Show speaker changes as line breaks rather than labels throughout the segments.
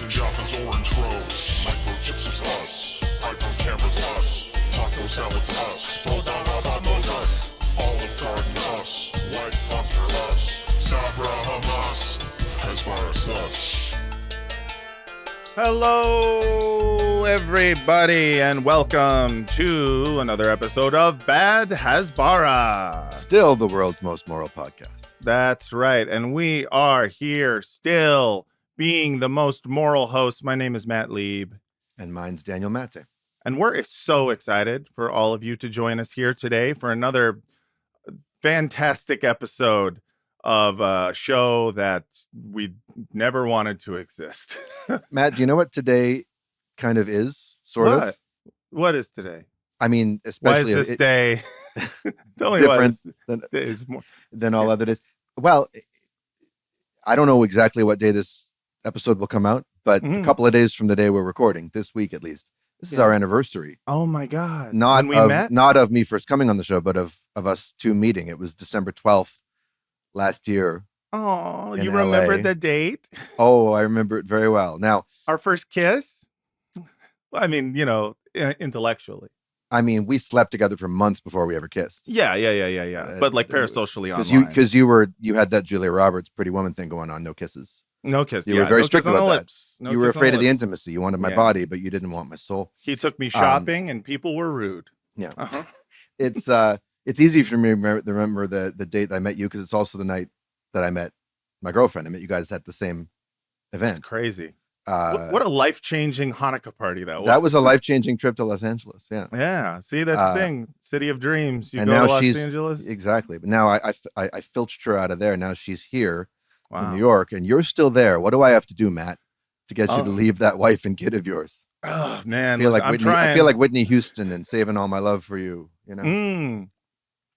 Captain Jaffa's orange grows. Microchips is us. iPhone cameras us. Taco salads us. Mos us. Olive Garden us. White Claws for us. Sabra Hamas. Hasbara sus.
Hello, everybody, and welcome to another episode of Bad Hasbara.
Still the world's most moral podcast.
That's right, and we are here still being the most moral host. My name is Matt Lieb.
And mine's Daniel Matze.
And we're so excited for all of you to join us here today for another fantastic episode of a show that we never wanted to exist.
Matt, do you know what today kind of is, sort of?
What is today?
I mean, especially...
Why is this day tell me
different
more
than all other days? Well, I don't know exactly what day this episode will come out, but a couple of days from the day we're recording, this week at least, this is our anniversary.
Oh my God.
Not
when we met?
Not of me first coming on the show, but of us two meeting. It was December 12th last year.
Oh, you
LA.
remember the date?
Oh, I remember it very well. Now,
our first kiss? Well, I mean, you know, intellectually.
I mean, we slept together for months before we ever kissed.
Yeah. But like parasocially online.
Because you had that Julia Roberts Pretty Woman thing going on, no kisses.
No kiss.
You were very strict about that.
No
you were afraid of the
lips.
intimacy. You wanted my body, but you didn't want my soul.
He took me shopping and people were rude.
Yeah.
Uh-huh.
It's easy for me to remember the date that I met you, because it's also the night that I met my girlfriend. I met you guys at the same event.
It's crazy. What a life-changing Hanukkah party that was.
That was a life-changing trip to Los Angeles. Yeah.
Yeah. See, that's the thing. City of dreams. You
and
go
now
to Los
she's,
Angeles.
Exactly. But now I filched her out of there. Now she's here in New
Wow.
York, and you're still there. What do I have to do, Matt, to get you to leave that wife and kid of yours?
Oh man,
I feel like Whitney Houston and Saving All My Love for You. You know.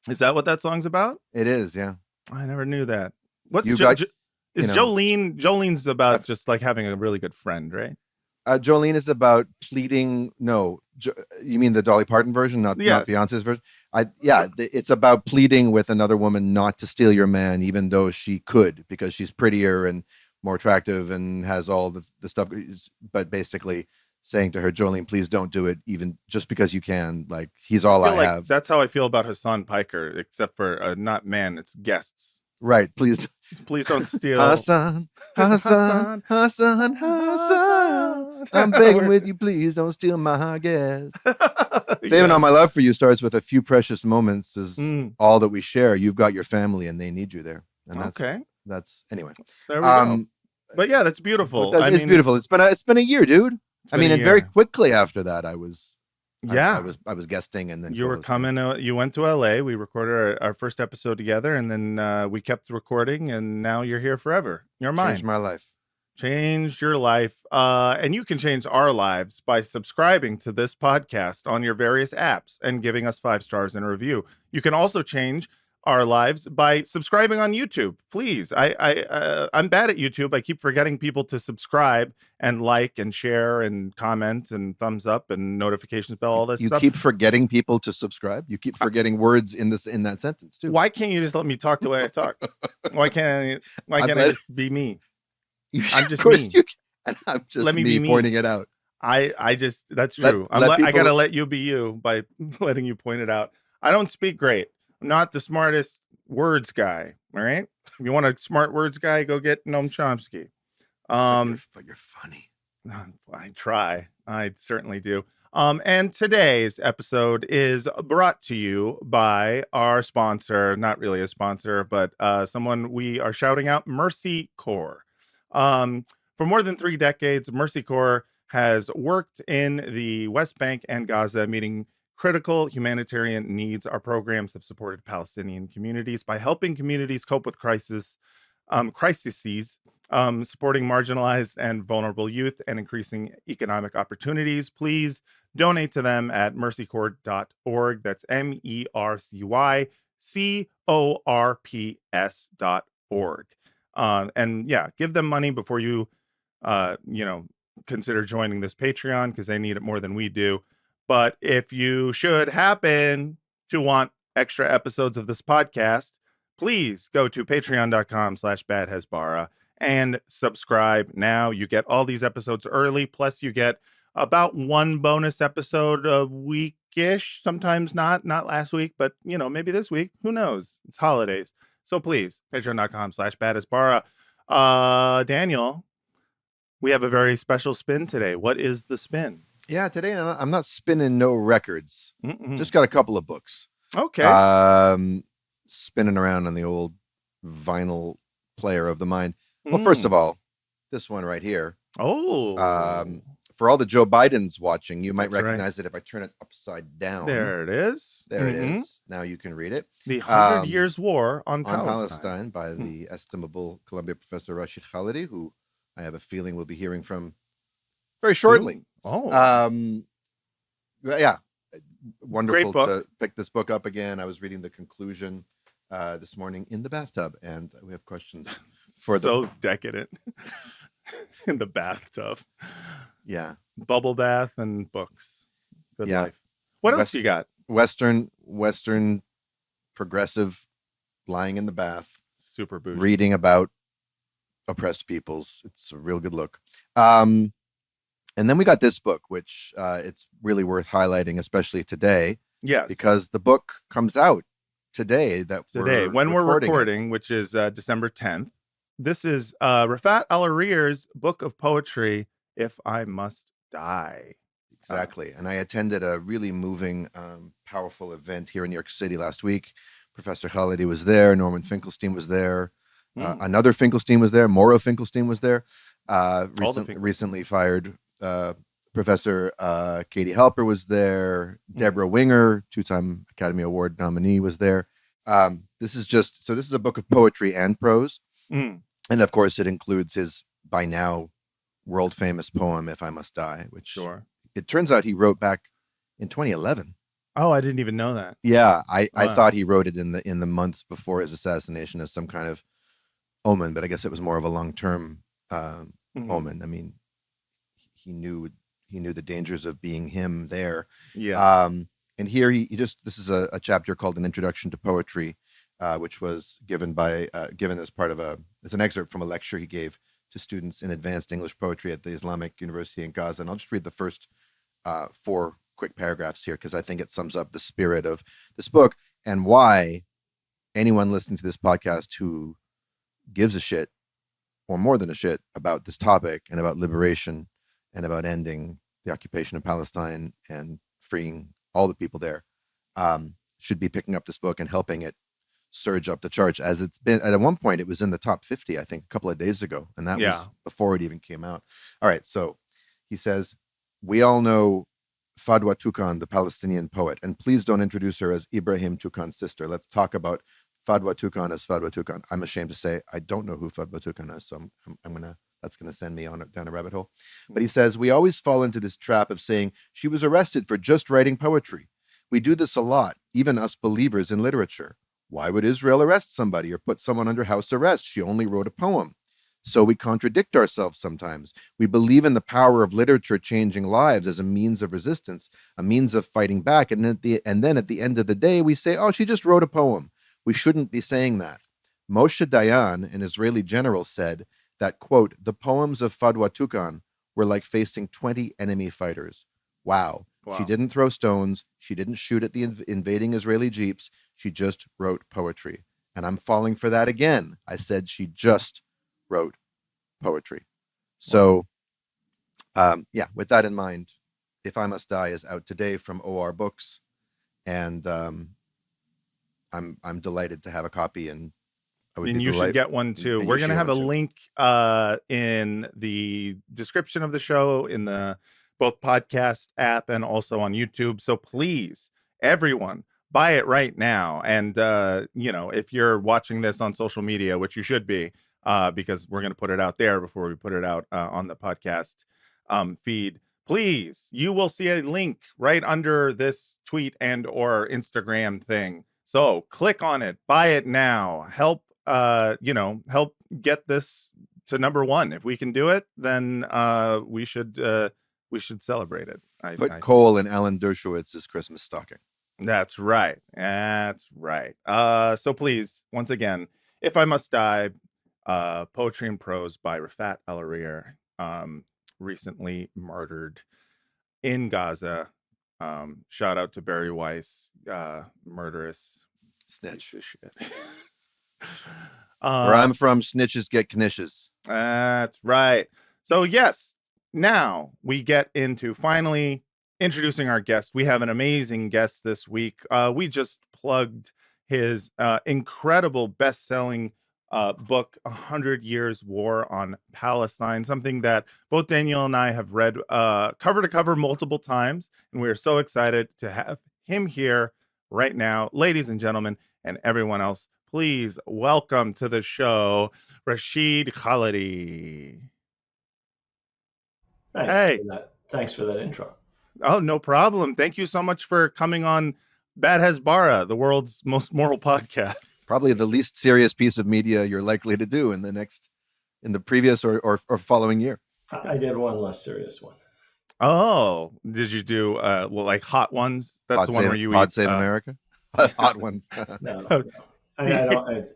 Is that what that song's about?
It is. Yeah.
I never knew that. What's
You
is Jolene? Jolene's about just like having a really good friend, right?
Jolene is about pleading. No, you mean the Dolly Parton version, not Beyonce's version? It's about pleading with another woman not to steal your man, even though she could, because she's prettier and more attractive and has all the stuff. But basically saying to her, Jolene, please don't do it, even just because you can. Like, he's all I have.
That's how I feel about Hassan Piker, except for not man, it's guests.
Right. Please
don't steal.
Hassan. I'm begging with you, please don't steal my guest. Saving All My Love for You starts with a few precious moments is all that we share. You've got your family and they need you there. And that's anyway.
There we go. But yeah, that's beautiful.
It's beautiful. It's been a year, dude. And very quickly after that, I was guesting, and then
you were coming. You went to LA. We recorded our first episode together, and then we kept recording, and now you're here forever. You're mine.
Changed my life.
Changed your life. And you can change our lives by subscribing to this podcast on your various apps and giving us 5 stars and a review. You can also change our lives by subscribing on YouTube. Please. I'm bad at YouTube. I keep forgetting people to subscribe and like and share and comment and thumbs up and notifications bell, all this stuff.
You keep forgetting people to subscribe. You keep forgetting words in that sentence too.
Why can't you just let me talk the way I talk? Why can't I just be me? I'm just me.
And I'm just me pointing it out.
That's true. I gotta let you be you by letting you point it out. I don't speak great. I'm not the smartest words guy. All right. If you want a smart words guy, go get Noam Chomsky.
But you're funny.
I try. I certainly do. And today's episode is brought to you by our sponsor, not really a sponsor, but someone we are shouting out, Mercy Corps. For more than 3 decades, Mercy Corps has worked in the West Bank and Gaza, meeting critical humanitarian needs. Our programs have supported Palestinian communities by helping communities cope with crises, supporting marginalized and vulnerable youth, and increasing economic opportunities. Please donate to them at mercycorps.org. That's MERCYCORPS.org. And yeah, give them money before you, consider joining this Patreon, because they need it more than we do. But if you should happen to want extra episodes of this podcast, please go to patreon.com/badhasbara and subscribe now. You get all these episodes early, plus you get about one bonus episode a weekish, sometimes not last week, but maybe this week, who knows? It's holidays. So please, patreon.com/badasbara. Daniel, we have a very special spin today. What is the spin?
Yeah, today I'm not spinning no records.
Mm-mm.
Just got a couple of books.
Okay.
Spinning around on the old vinyl player of the mind. Well, first of all, this one right here.
Oh.
For all the Joe Bidens watching, you might
That's
recognize it if I turn it upside down.
There it is.
There it is. Now you can read it.
The 100 Years War on
Palestine by the estimable Columbia professor Rashid Khalidi, who I have a feeling we'll be hearing from very shortly.
Oh.
Yeah. Wonderful to pick this book up again. I was reading the conclusion this morning in the bathtub, and we have questions for
so decadent. In the bathtub.
Yeah.
Bubble bath and books. Good life. What else you got?
Western progressive, lying in the bath.
Super bougie.
Reading about oppressed peoples. It's a real good look. And then we got this book, which it's really worth highlighting, especially today.
Yes.
Because the book comes out today.
When we're recording, which is December 10th. This is Rafaat Alareer's book of poetry, If I Must Die.
Exactly. And I attended a really moving, powerful event here in New York City last week. Professor Khalidi was there. Norman Finkelstein was there. Another Finkelstein was there. Mauro Finkelstein was there. Recently fired Professor Katie Halper was there. Deborah Winger, 2-time Academy Award nominee, was there. This is a book of poetry and prose. And of course, it includes his by now world famous poem, If I Must Die, which it turns out he wrote back in 2011.
Oh, I didn't even know that.
Yeah, I thought he wrote it in the months before his assassination as some kind of omen, but I guess it was more of a long-term omen. I mean, he knew the dangers of being him there.
Yeah.
And here this is a chapter called An Introduction to Poetry, which was given as part of it's an excerpt from a lecture he gave to students in advanced English poetry at the Islamic University in Gaza. And I'll just read the first 4 quick paragraphs here, because I think it sums up the spirit of this book and why anyone listening to this podcast who gives a shit, or more than a shit, about this topic and about liberation and about ending the occupation of Palestine and freeing all the people there should be picking up this book and helping it surge up the charts, as it's been. At one point it was in the top 50, I think, a couple of days ago, and that was before it even came out. All right, so he says, we all know Fadwa Tukan, the Palestinian poet, and please don't introduce her as Ibrahim Tukan's sister. Let's talk about Fadwa Tukan as Fadwa Tukan. I'm ashamed to say I don't know who Fadwa Tukan is, so that's gonna send me down a rabbit hole. But he says, we always fall into this trap of saying she was arrested for just writing poetry. We do this a lot, even us believers in literature. Why would Israel arrest somebody or put someone under house arrest? She only wrote a poem. So we contradict ourselves sometimes. We believe in the power of literature changing lives as a means of resistance, a means of fighting back. And then at the end of the day, we say, oh, she just wrote a poem. We shouldn't be saying that. Moshe Dayan, an Israeli general, said that, quote, the poems of Fadwa Tukan were like facing 20 enemy fighters. Wow. She didn't throw stones. She didn't shoot at the invading Israeli jeeps. She just wrote poetry. And I'm falling for that again. I said she just wrote poetry. So, with that in mind, If I Must Die is out today from OR Books. And I'm delighted to have a copy, and
you should get one too. We're going to have a link in the description of the show, in the both podcast app and also on YouTube. So please, everyone, buy it right now. And if you're watching this on social media, which you should be, because we're going to put it out there before we put it out on the podcast feed, please, you will see a link right under this tweet and or Instagram thing. So click on it, buy it now, help get this to number 1. If we can do it, then we should celebrate it.
Put Cole in Alan Dershowitz's Christmas stocking.
That's right. So please, once again, If I Must Die, Poetry and Prose by Rafaat Alareer, recently murdered in Gaza. Shout out to Barry Weiss, murderous
Snitch.
piece of shit.
Where I'm from, snitches get knishes.
That's right. So yes, now we get into finally introducing our guest. We have an amazing guest this week. We just plugged his incredible best-selling book, 100 Years War on Palestine, something that both Daniel and I have read cover to cover multiple times, and we are so excited to have him here right now. Ladies and gentlemen, and everyone else, please welcome to the show, Rashid Khalidi.
Thanks for that intro.
Oh, no problem. Thank you so much for coming on Bad Hasbara, the world's most moral podcast.
Probably the least serious piece of media you're likely to do in the previous or following year.
I did one less serious one.
Oh, did you do like Hot Ones? That's the one where you
Pod
eat
Save America. Hot Ones.
No. I don't.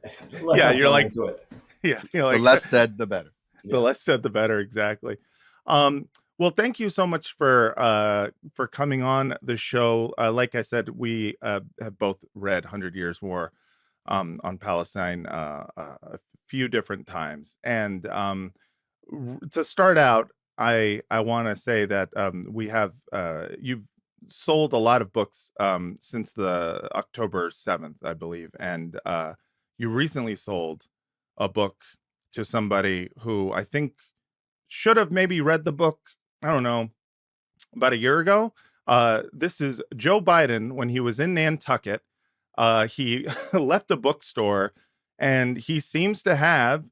Yeah, you're like,
into it.
Yeah, you're like,
the less said, the better.
The less said, the better. Exactly. Well, thank you so much for coming on the show. Like I said, we have both read 100 Years War on Palestine a few different times. And to start out, I want to say that we have you've sold a lot of books since the October 7th, I believe, and you recently sold a book to somebody who I think should have maybe read the book, I don't know, about a year ago. This is Joe Biden when he was in Nantucket. He left a bookstore, and he seems to have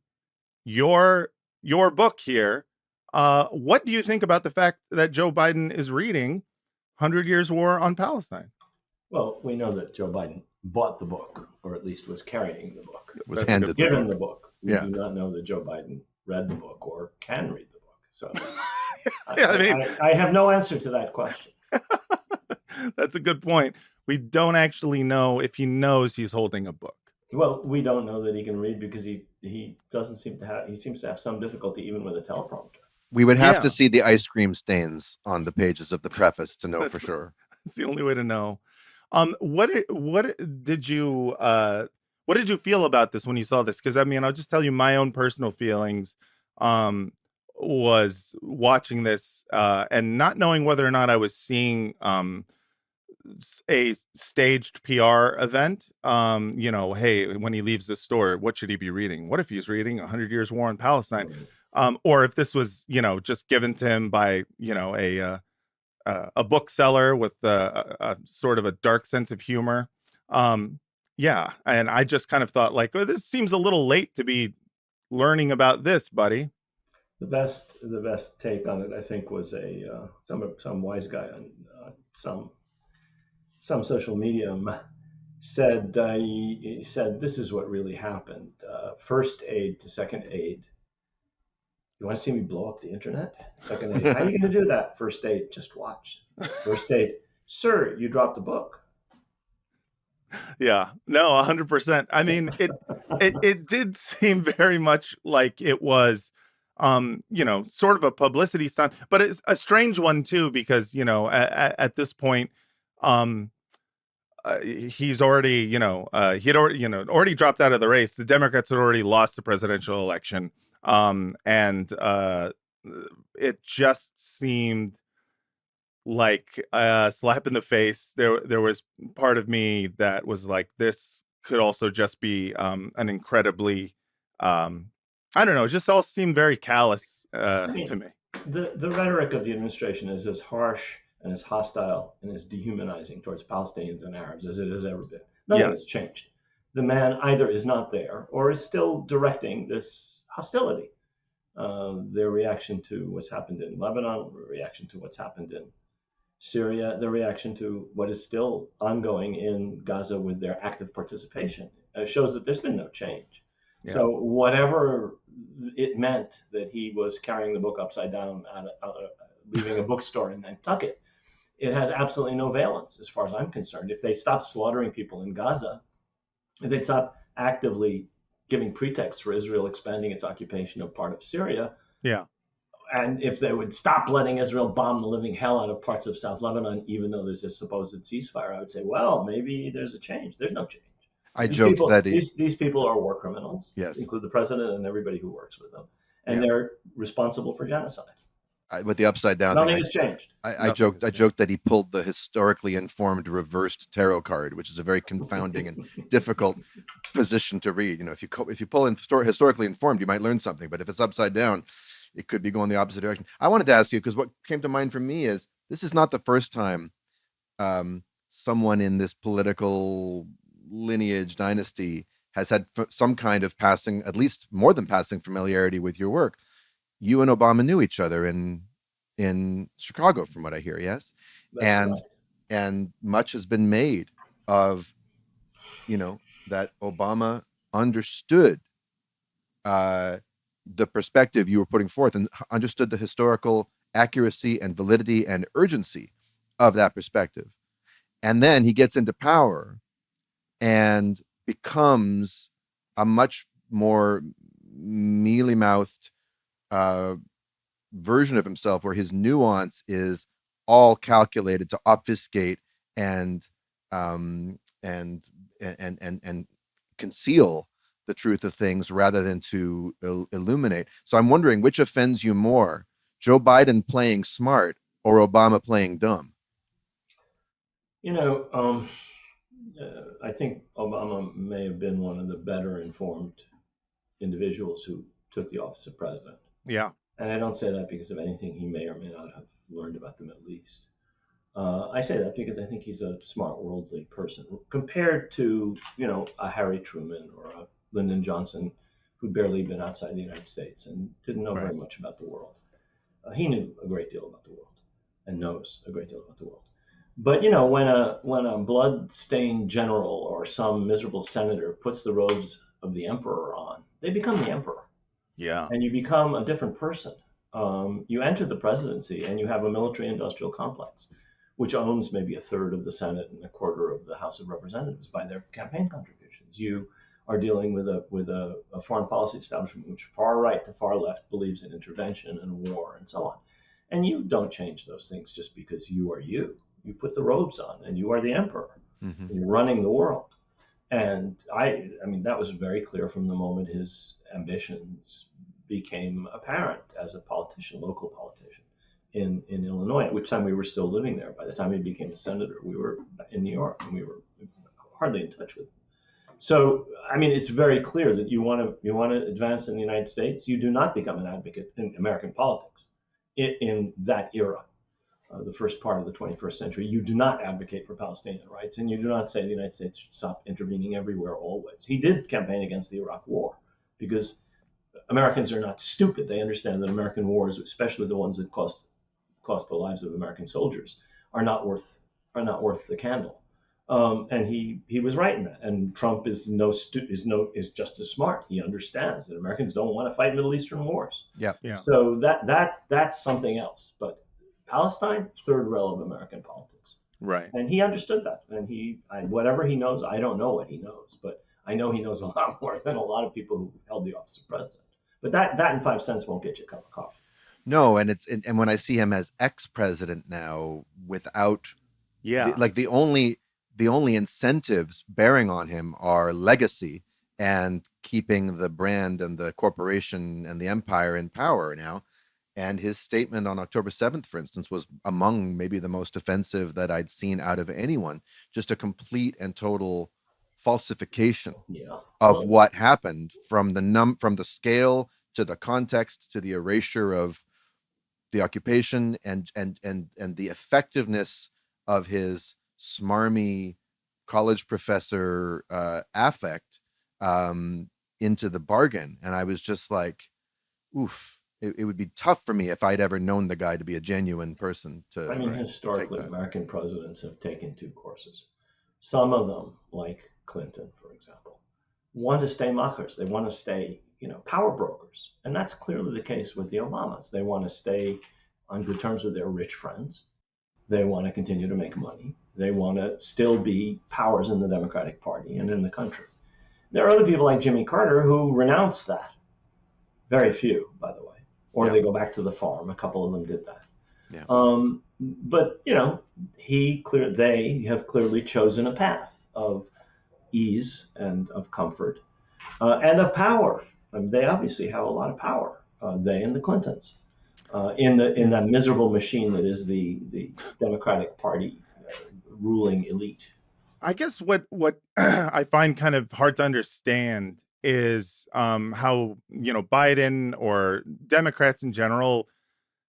your book here. What do you think about the fact that Joe Biden is reading 100 Years War on Palestine?
Well, we know that Joe Biden bought the book, or at least was carrying the book.
Was handed
given the book. We
Yeah.
do not know that Joe Biden read the book or can read the book. So
Yeah,
I have no answer to that question.
That's a good point. We don't actually know if he knows he's holding a book.
Well, we don't know that he can read because he doesn't seem to have. He seems to have some difficulty even with a teleprompter.
We would have
Yeah.
to see the ice cream stains on the pages of the preface to know for sure.
It's the only way to know. What did you feel about this when you saw this? Because I mean, I'll just tell you my own personal feelings. Was watching this and not knowing whether or not I was seeing a staged PR event. Hey, when he leaves the store, what should he be reading? What if he's reading 100 Years War on Palestine? Or if this was, just given to him by, a bookseller with a sort of a dark sense of humor. Yeah. And I just kind of thought like, oh, this seems a little late to be learning about this, buddy.
The best take on it, I think, was some wise guy on some social medium said he said this is what really happened. First aid to second aid. You want to see me blow up the internet? Second aid. How are you going to do that? First aid. Just watch. First aid. Sir, you dropped the book.
Yeah, no, 100%. I mean, it did seem very much like it was, sort of a publicity stunt, but it's a strange one too, because, at this point, he's already, he'd already dropped out of the race. The Democrats had already lost the presidential election. And it just seemed like a slap in the face. There was part of me that was like, this could also just be an incredibly, I don't know, it just all seemed very callous to me.
The rhetoric of the administration is as harsh and as hostile and as dehumanizing towards Palestinians and Arabs as it has ever been. Nothing has changed. The man either is not there or is still directing this hostility. Their reaction to what's happened in Lebanon, their reaction to what's happened in Syria, their reaction to what is still ongoing in Gaza with their active participation shows that there's been no change. Yeah. So whatever it meant that he was carrying the book upside down, leaving a bookstore in Nantucket, it has absolutely no valence as far as I'm concerned. If they stopped slaughtering people in Gaza, if they'd stop actively giving pretext for Israel expanding its occupation of part of Syria.
Yeah.
And if they would stop letting Israel bomb the living hell out of parts of South Lebanon, even though there's a supposed ceasefire, I would say, well, maybe there's a change. There's no change.
I joked that
these people are war criminals,
yes,
include the president and everybody who works with them, and they're responsible for genocide.
With the upside down
Nothing
thing,
has changed.
I joked that he pulled the historically informed reversed tarot card, which is a very confounding and difficult position to read. If you pull in historically informed, you might learn something, but if it's upside down, it could be going the opposite direction. I wanted to ask you, because what came to mind for me is this is not the first time someone in this political lineage dynasty has had some kind of passing, at least more than passing, familiarity with your work. You and Obama knew each other in Chicago, from what I hear. Yes.
That's right.
And much has been made of, that Obama understood the perspective you were putting forth and understood the historical accuracy and validity and urgency of that perspective. And then he gets into power and becomes a much more mealy-mouthed version of himself, where his nuance is all calculated to obfuscate and conceal the truth of things rather than to illuminate. So I'm wondering, which offends you more, Joe Biden playing smart or Obama playing dumb?
I think Obama may have been one of the better informed individuals who took the office of president.
Yeah.
And I don't say that because of anything he may or may not have learned about the Middle East. I say that because I think he's a smart, worldly person compared to, a Harry Truman or a Lyndon Johnson, who'd barely been outside the United States and didn't know very much about the world. He knew a great deal about the world and knows a great deal about the world. But when a blood-stained general or some miserable senator puts the robes of the emperor on, they become the emperor.
Yeah.
And you become a different person. You enter the presidency and you have a military-industrial complex, which owns maybe a third of the Senate and a quarter of the House of Representatives by their campaign contributions. You are dealing with a foreign policy establishment which far right to far left believes in intervention and war and so on. And you don't change those things just because you are you. You put the robes on and you are the emperor. Mm-hmm. You're running the world. And I mean, that was very clear from the moment his ambitions became apparent as a politician, local politician in Illinois, at which time we were still living there. By the time he became a senator, we were in New York and we were hardly in touch with him. So, I mean, it's very clear that you want to advance in the United States. You do not become an advocate in American politics in that era. The first part of the 21st century, you do not advocate for Palestinian rights, and you do not say the United States should stop intervening everywhere always. He did campaign against the Iraq War because Americans are not stupid. They understand that American wars, especially the ones that cost the lives of American soldiers, are not worth the candle. And he was right in that. And Trump is just as smart. He understands that Americans don't want to fight Middle Eastern wars.
Yeah.
So that's something else. But Palestine, third rail of American politics.
Right.
And he understood that. And whatever he knows, I don't know what he knows, but I know he knows a lot more than a lot of people who held the office of president. But that in 5 cents won't get you a cup of coffee.
No, and when I see him as ex-president now, without the only incentives bearing on him are legacy and keeping the brand and the corporation and the empire in power now. And his statement on October 7th, for instance, was among maybe the most offensive that I'd seen out of anyone. Just a complete and total falsification of what happened, from the scale to the context to the erasure of the occupation and the effectiveness of his smarmy college professor affect into the bargain. And I was just like, oof. It would be tough for me if I'd ever known the guy to be a genuine person.
Historically, American presidents have taken 2 courses. Some of them, like Clinton, for example, want to stay machers. They want to stay, power brokers. And that's clearly the case with the Obamas. They want to stay on good terms with their rich friends. They want to continue to make money. They want to still be powers in the Democratic Party and in the country. There are other people like Jimmy Carter who renounce that. Very few, by the way, or they go back to the farm. A couple of them did that.
Yeah.
But they have clearly chosen a path of ease and of comfort and of power. I mean, they obviously have a lot of power. They and the Clintons in that miserable machine that is the Democratic Party ruling elite.
I guess what I find kind of hard to understand is how Biden or Democrats in general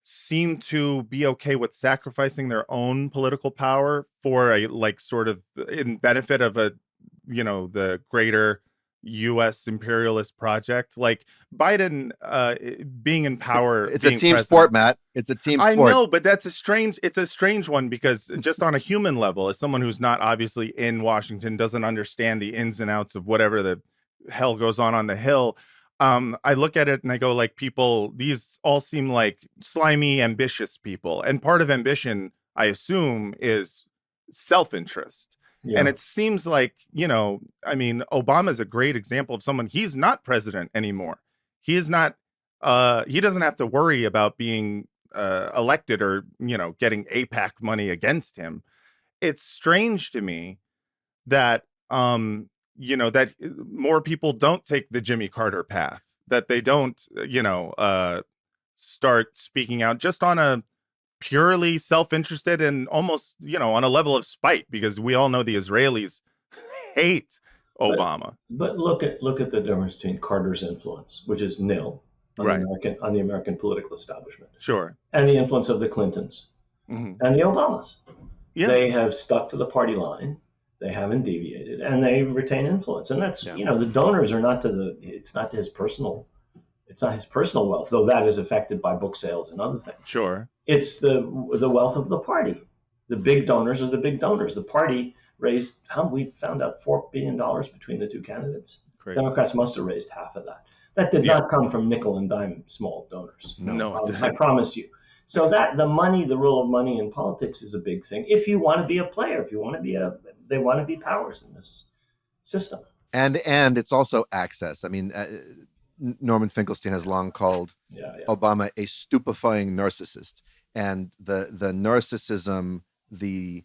seem to be okay with sacrificing their own political power for a sort of in benefit of the greater U.S. imperialist project. Like Biden being in power,
it's
being
a team
president.
sport, Matt. It's a team sport.
I know, but it's a strange one, because just on a human level, as someone who's not obviously in Washington, doesn't understand the ins and outs of whatever the hell goes on the Hill. I look at it and I go, like, these all seem like slimy, ambitious people. And part of ambition, I assume, is self-interest. Yeah. And it seems like, Obama's a great example of someone. He's not president anymore. He is not, he doesn't have to worry about being elected or, getting AIPAC money against him. It's strange to me that, that more people don't take the Jimmy Carter path, that they don't, start speaking out just on a purely self-interested and almost, on a level of spite, because we all know the Israelis hate Obama.
But look at the difference between Carter's influence, which is nil on, right, the American political establishment.
Sure.
And the influence of the Clintons and the Obamas. Yeah. They have stuck to the party line. They haven't deviated, and they retain influence. And that's, the donors are not it's not his personal wealth, though that is affected by book sales and other things.
Sure.
It's the wealth of the party. The big donors are the big donors. The party raised, we found out $4 billion between the two candidates. Crazy. Democrats must have raised half of that. That did not come from nickel and dime small donors.
No, it didn't.
I promise you. So that the role of money in politics is a big thing. If you want to be a player, if you want to be they want to be powers in this system.
And it's also access. I mean, Norman Finkelstein has long called Obama a stupefying narcissist, and the narcissism, the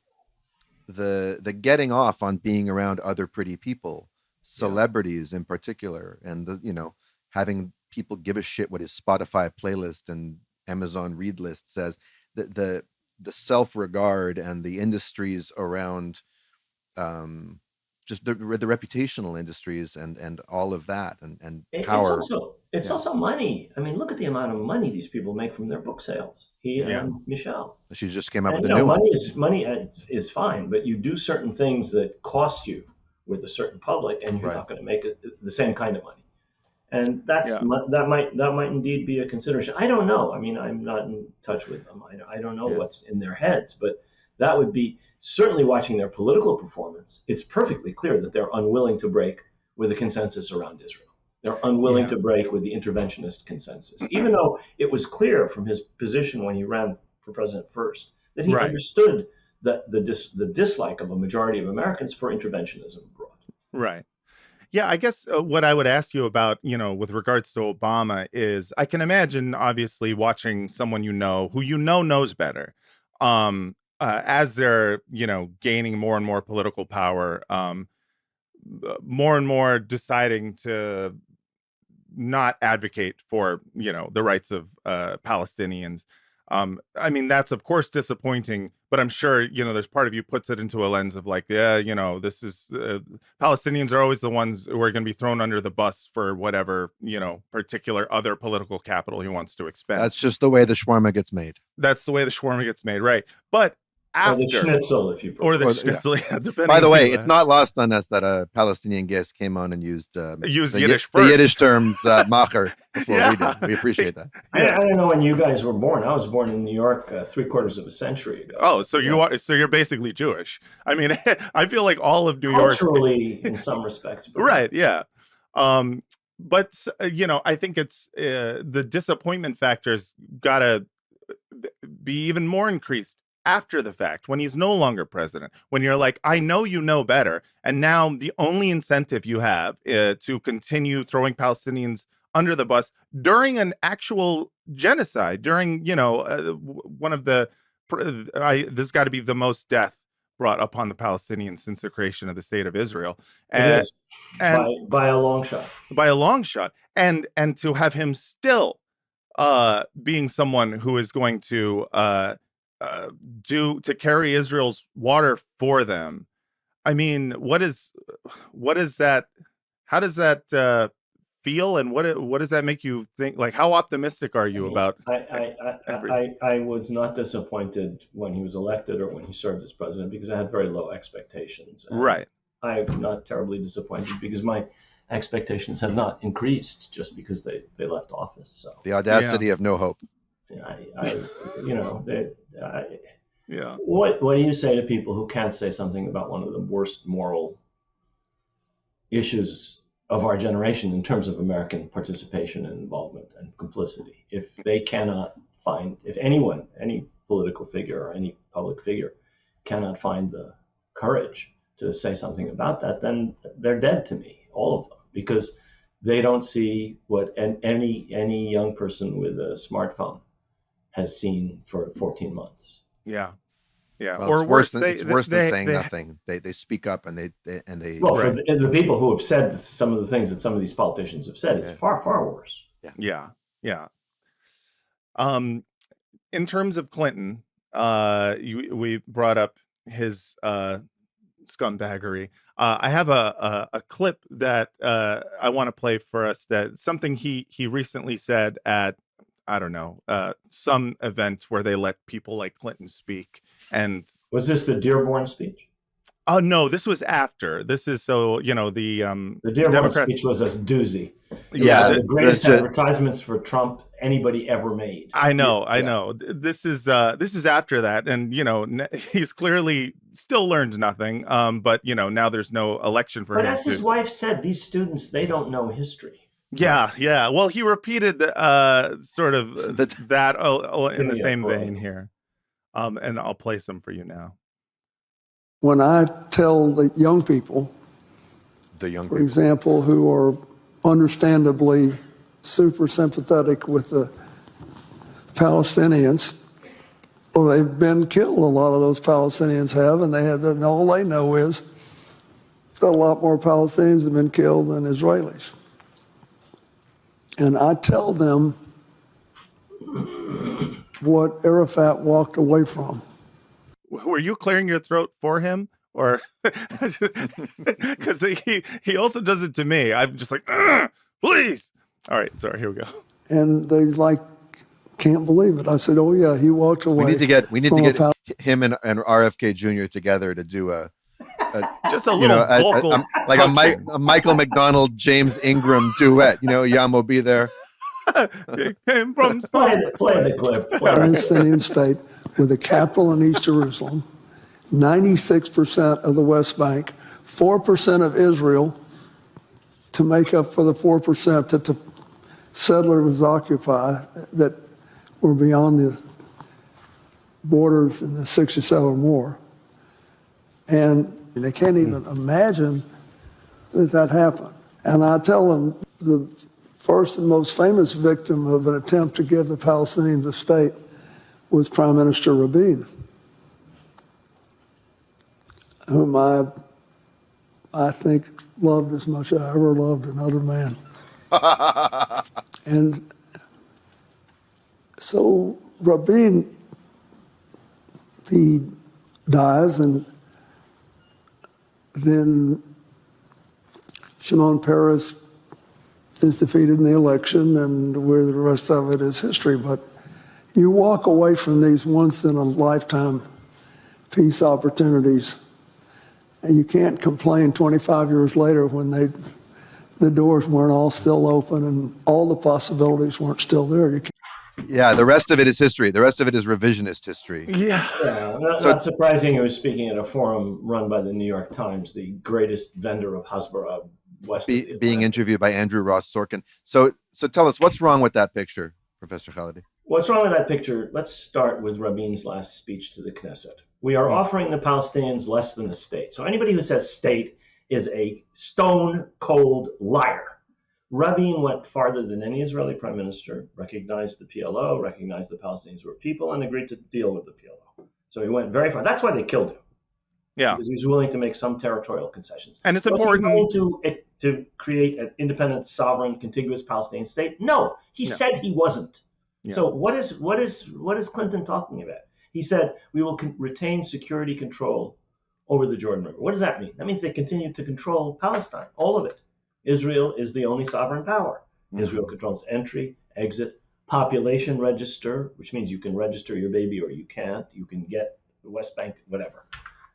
getting off on being around other pretty people, celebrities in particular, and having people give a shit what his Spotify playlist and Amazon read list says, the self-regard and the industries around just the reputational industries and all of that and power.
It's also money. I mean, look at the amount of money these people make from their book sales. He and Michelle.
She just came out with a new one.
Money is fine, but you do certain things that cost you with a certain public, and you're not going to make the same kind of money. And that might indeed be a consideration. I don't know. I mean, I'm not in touch with them. I don't know what's in their heads, but that would be certainly watching their political performance. It's perfectly clear that they're unwilling to break with a consensus around Israel. They're unwilling to break with the interventionist consensus, even though it was clear from his position when he ran for president first that he understood the dislike of a majority of Americans for interventionism abroad.
Right. Yeah, I guess what I would ask you about, with regards to Obama is, I can imagine, obviously, watching someone who knows better, as they're, gaining more and more political power, more and more deciding to not advocate for, the rights of Palestinians. I mean, that's of course disappointing, but I'm sure, there's part of you puts it into a lens of like, this is Palestinians are always the ones who are going to be thrown under the bus for whatever, particular other political capital he wants to expend.
That's just the way the shawarma gets made.
That's the way the shawarma gets made. Right. But after,
or the schnitzel, if you prefer.
Or the schnitzel. Yeah,
by the way, it's not lost on us that a Palestinian guest came on and used
Yiddish first.
The Yiddish terms macher before we did. We appreciate that.
I don't know when you guys were born. I was born in New York 3/4 of a century ago.
Oh, so you're basically Jewish. I mean, I feel like all of New York,
culturally in some respects.
Right? Yeah. But I think it's the disappointment factor's gotta be even more increased after the fact, when he's no longer president, when you're like, I know you know better, and now the only incentive you have to continue throwing Palestinians under the bus during an actual genocide, during, one of the, there's got to be the most death brought upon the Palestinians since the creation of the state of Israel.
It is,
and
by a long shot.
By a long shot. And to have him still being someone who is going to carry Israel's water for them. I mean, what is that? How does that feel, and what does that make you think? Like, how optimistic are you about?
I was not disappointed when he was elected or when he served as president, because I had very low expectations.
Right.
I'm not terribly disappointed because my expectations have not increased just because they left office. So
the audacity of no hope.
What do you say to people who can't say something about one of the worst moral issues of our generation in terms of American participation and involvement and complicity? If they cannot find, if anyone, any political figure or any public figure cannot find the courage to say something about that, then they're dead to me, all of them, because they don't see what any young person with a smartphone has seen for 14 months.
Yeah. Yeah.
Well, or it's worse than saying nothing. They speak up and they.
Well, for the people who have said some of the things that some of these politicians have said, it's far, far worse.
Yeah. In terms of Clinton, we brought up his scumbaggery. I have a clip that I want to play for us. That something he recently said at, I don't know, some event where they let people like Clinton speak. And
was this the Dearborn speech?
Oh no, this was after. This is the
Dearborn
Democrats...
speech was a doozy.
Yeah,
the greatest advertisements for Trump anybody ever made.
I know. This is after that, and he's clearly still learned nothing. But now there's no election for him.
But as his wife said, these students, they don't know history.
Yeah. Well, he repeated sort of that in the same vein here. And I'll play some for you now.
When I tell the young people, for example, who are understandably super sympathetic with the Palestinians, well, they've been killed. A lot of those Palestinians have, and all they know is that a lot more Palestinians have been killed than Israelis. And I tell them what Arafat walked away from.
Were you clearing your throat for him, or because he also does it to me? I'm just like, please. All right, sorry. Here we go.
And they can't believe it. I said, oh yeah, he walked away.
We need to get him and RFK Jr. together to do
just a little vocal,
a Michael McDonald, James Ingram duet. Yamo be there.
Came from play the clip.
Palestinian state with a capital in East Jerusalem, 96% of the West Bank, 4% of Israel, to make up for the 4% that the settlers occupy that were beyond the borders in the 67 war. And they can't even imagine that happened. And I tell them the first and most famous victim of an attempt to give the Palestinians a state was Prime Minister Rabin, whom I think loved as much as I ever loved another man. And so Rabin, he dies, and then Shimon Peres is defeated in the election, and where the rest of it is history. But you walk away from these once-in-a-lifetime peace opportunities, and you can't complain 25 years later when the doors weren't all still open and all the possibilities weren't still there.
Yeah, the rest of it is history. The rest of it is revisionist history.
Yeah, not surprising. He was speaking at a forum run by the New York Times, the greatest vendor of Hasbara west of the
being interviewed by Andrew Ross Sorkin. So tell us, what's wrong with that picture, Professor Khalidi?
What's wrong with that picture? Let's start with Rabin's last speech to the Knesset. We are offering the Palestinians less than a state. So anybody who says state is a stone-cold liar. Rabin went farther than any Israeli prime minister, recognized the PLO, recognized the Palestinians were people, and agreed to deal with the PLO. So he went very far. That's why they killed him.
Yeah.
Because he was willing to make some territorial concessions.
And it's important
to create an independent, sovereign, contiguous Palestinian state. No, he said he wasn't. Yeah. So what is Clinton talking about? He said we will retain security control over the Jordan River. What does that mean? That means they continue to control Palestine, all of it. Israel is the only sovereign power. Mm-hmm. Israel controls entry, exit, population register, which means you can register your baby or you can't. You can get the West Bank, whatever.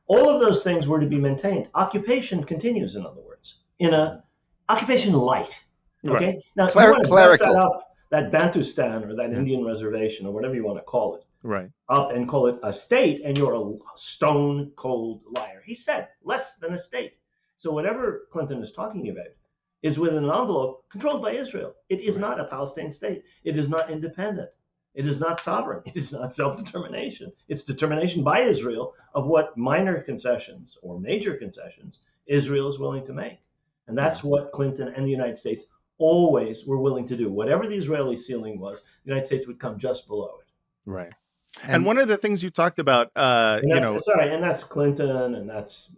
All of those things were to be maintained. Occupation continues, in other words, in a occupation light. Okay. Right. Now, you want to mess that up, that Bantustan or that Indian reservation or whatever you want to call it,
right,
up and call it a state, and you're a stone cold liar. He said less than a state. So whatever Clinton is talking about is within an envelope controlled by Israel. It is not a Palestinian state. It is not independent. It is not sovereign. It is not self-determination. It's determination by Israel of what minor concessions or major concessions Israel is willing to make. And that's what Clinton and the United States always were willing to do. Whatever the Israeli ceiling was, the United States would come just below it.
Right. And one of the things you talked about,
and that's Clinton, and that's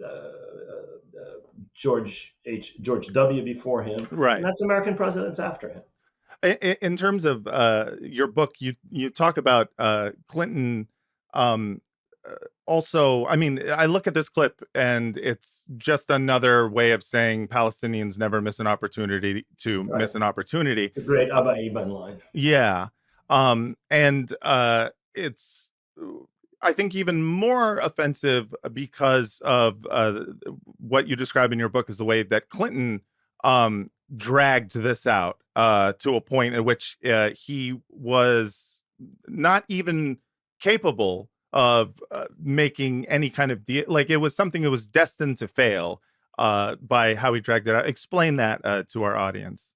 George W. before him,
right?
And that's American presidents after him.
In terms of your book, you talk about Clinton. Also, I mean, I look at this clip, and it's just another way of saying Palestinians never miss an opportunity to miss an opportunity.
The great Abba Eban line.
Yeah, it's, I think, even more offensive because of what you describe in your book as the way that Clinton dragged this out to a point at which he was not even capable of making any kind of deal. Like, it was something that was destined to fail by how he dragged it out. Explain that to our audience.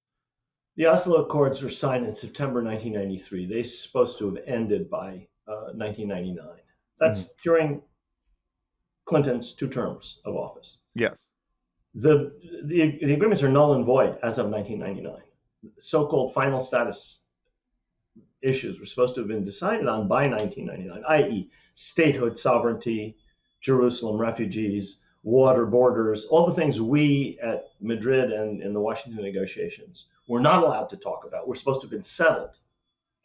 The Oslo Accords were signed in September 1993. They're supposed to have ended by 1999. That's during Clinton's 2 terms of office.
Yes.
The agreements are null and void as of 1999. So-called final status issues were supposed to have been decided on by 1999, i.e. statehood, sovereignty, Jerusalem, refugees, water, borders, all the things we at Madrid and in the Washington negotiations were not allowed to talk about. Were supposed to have been settled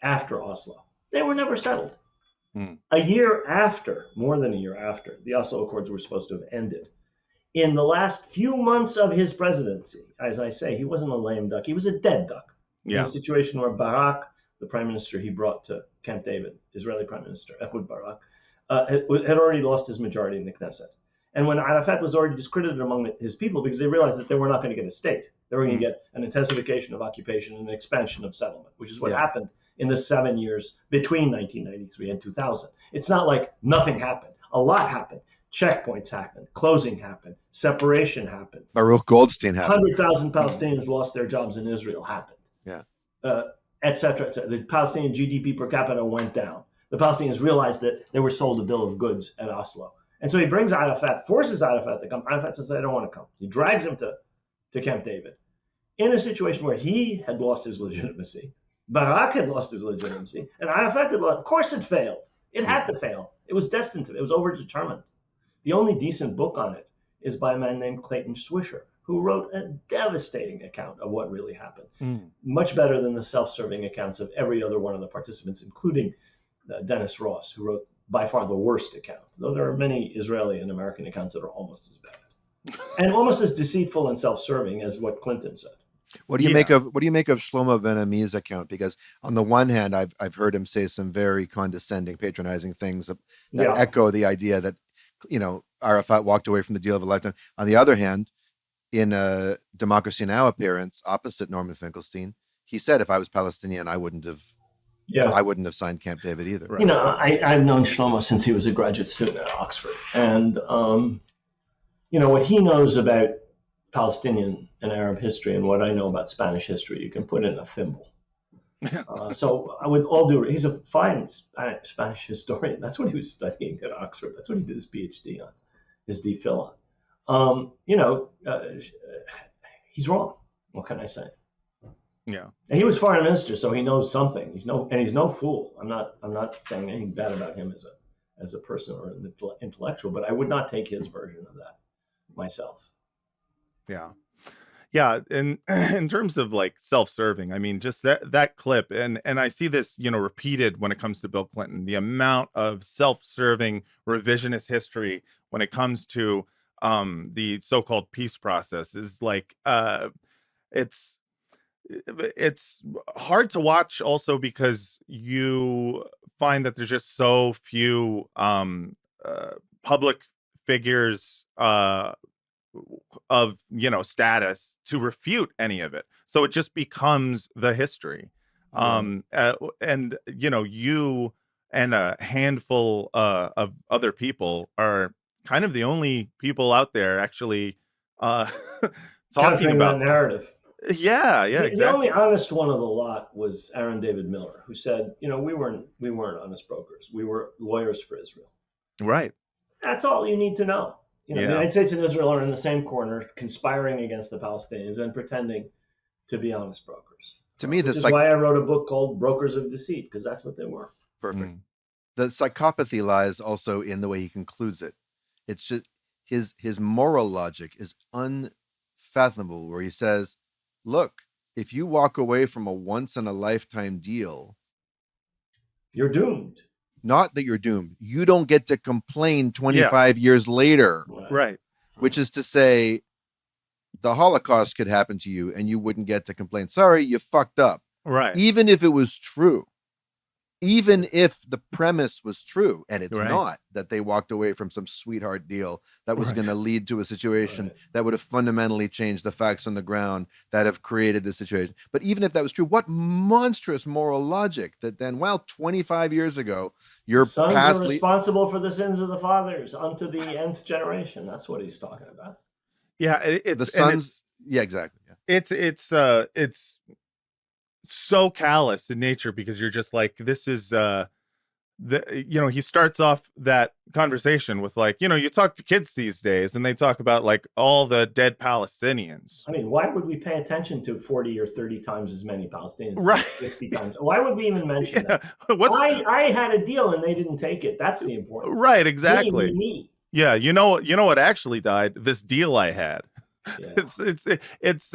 after Oslo. They were never settled. A year after, more than a year after, the Oslo Accords were supposed to have ended. In the last few months of his presidency, as I say, he wasn't a lame duck. He was a dead duck. In a situation where Barak, the prime minister he brought to Camp David, Israeli prime minister, Ehud Barak, had already lost his majority in the Knesset. And when Arafat was already discredited among his people because they realized that they were not going to get a state. They were going to get an intensification of occupation and an expansion of settlement, which is what happened in the 7 years between 1993 and 2000. It's not like nothing happened. A lot happened. Checkpoints happened. Closing happened. Separation happened.
Baruch Goldstein happened.
100,000 Palestinians lost their jobs in Israel happened.
Yeah.
Et cetera, et cetera. The Palestinian GDP per capita went down. The Palestinians realized that they were sold a bill of goods at Oslo. And so he brings Arafat, forces Arafat to come. Arafat says, I don't want to come. He drags him to Camp David in a situation where he had lost his legitimacy. Barak had lost his legitimacy. And Arafat had lost. Of course it failed. It had to fail. It was destined to. It was overdetermined. The only decent book on it is by a man named Clayton Swisher, who wrote a devastating account of what really happened. Much better than the self-serving accounts of every other one of the participants, including Dennis Ross, who wrote by far the worst account, though there are many Israeli and American accounts that are almost as bad and almost as deceitful and self-serving as what Clinton said.
What do you make of Shlomo Ben-Ami's account? Because on the one hand, I've heard him say some very condescending, patronizing things that echo the idea that, Arafat walked away from the deal of a lifetime. On the other hand, in a Democracy Now! Appearance opposite Norman Finkelstein, he said, if I was Palestinian, I wouldn't have signed Camp David either.
Right. I've known Shlomo since he was a graduate student at Oxford. And, what he knows about Palestinian and Arab history and what I know about Spanish history, you can put in a thimble. So with all due, he's a fine Spanish historian. That's what he was studying at Oxford. That's what he did his PhD on, his DPhil on. He's wrong. What can I say?
Yeah.
And he was foreign minister, so he knows something. He's no fool. I'm not saying anything bad about him as a person or an intellectual, but I would not take his version of that myself.
Yeah. Yeah, and in terms of like self-serving, I mean, just that clip, and I see this, repeated when it comes to Bill Clinton, the amount of self-serving revisionist history when it comes to the so-called peace process is like it's hard to watch also because you find that there's just so few public figures of status to refute any of it, so it just becomes the history. And you and a handful of other people are kind of the only people out there actually talking about
that narrative.
Yeah, exactly.
The only honest one of the lot was Aaron David Miller, who said, we weren't honest brokers, we were lawyers for Israel.
Right.
That's all you need to know. The United States and Israel are in the same corner, conspiring against the Palestinians and pretending to be honest brokers.
To me, this
is why I wrote a book called Brokers of Deceit, because that's what they were.
Perfect. The psychopathy lies also in the way he concludes it. It's just his moral logic is unfathomable, where he says, look, if you walk away from a once in a lifetime deal,
you're doomed.
Not that you're doomed. You don't get to complain 25 years later.
Right.
Which is to say, the Holocaust could happen to you and you wouldn't get to complain. Sorry, you fucked up.
Right.
Even if it was true. Even if the premise was true, and it's not, that they walked away from some sweetheart deal that was going to lead to a situation that would have fundamentally changed the facts on the ground that have created this situation. But even if that was true, what monstrous moral logic that then, 25 years ago, your
sons are responsible for the sins of the fathers unto the nth generation. That's what he's talking about.
Yeah, it's
the sons. Yeah, exactly. Yeah.
It's so callous in nature because you're just like, this is he starts off that conversation with like, you talk to kids these days and they talk about like all the dead Palestinians.
I mean, why would we pay attention to 40 or 30 times as many Palestinians?
Right.
50 times. Why would we even mention that? I had a deal and they didn't take it. That's the important.
Right. Exactly.
Me.
Yeah. You know what actually died? This deal I had. Yeah. It's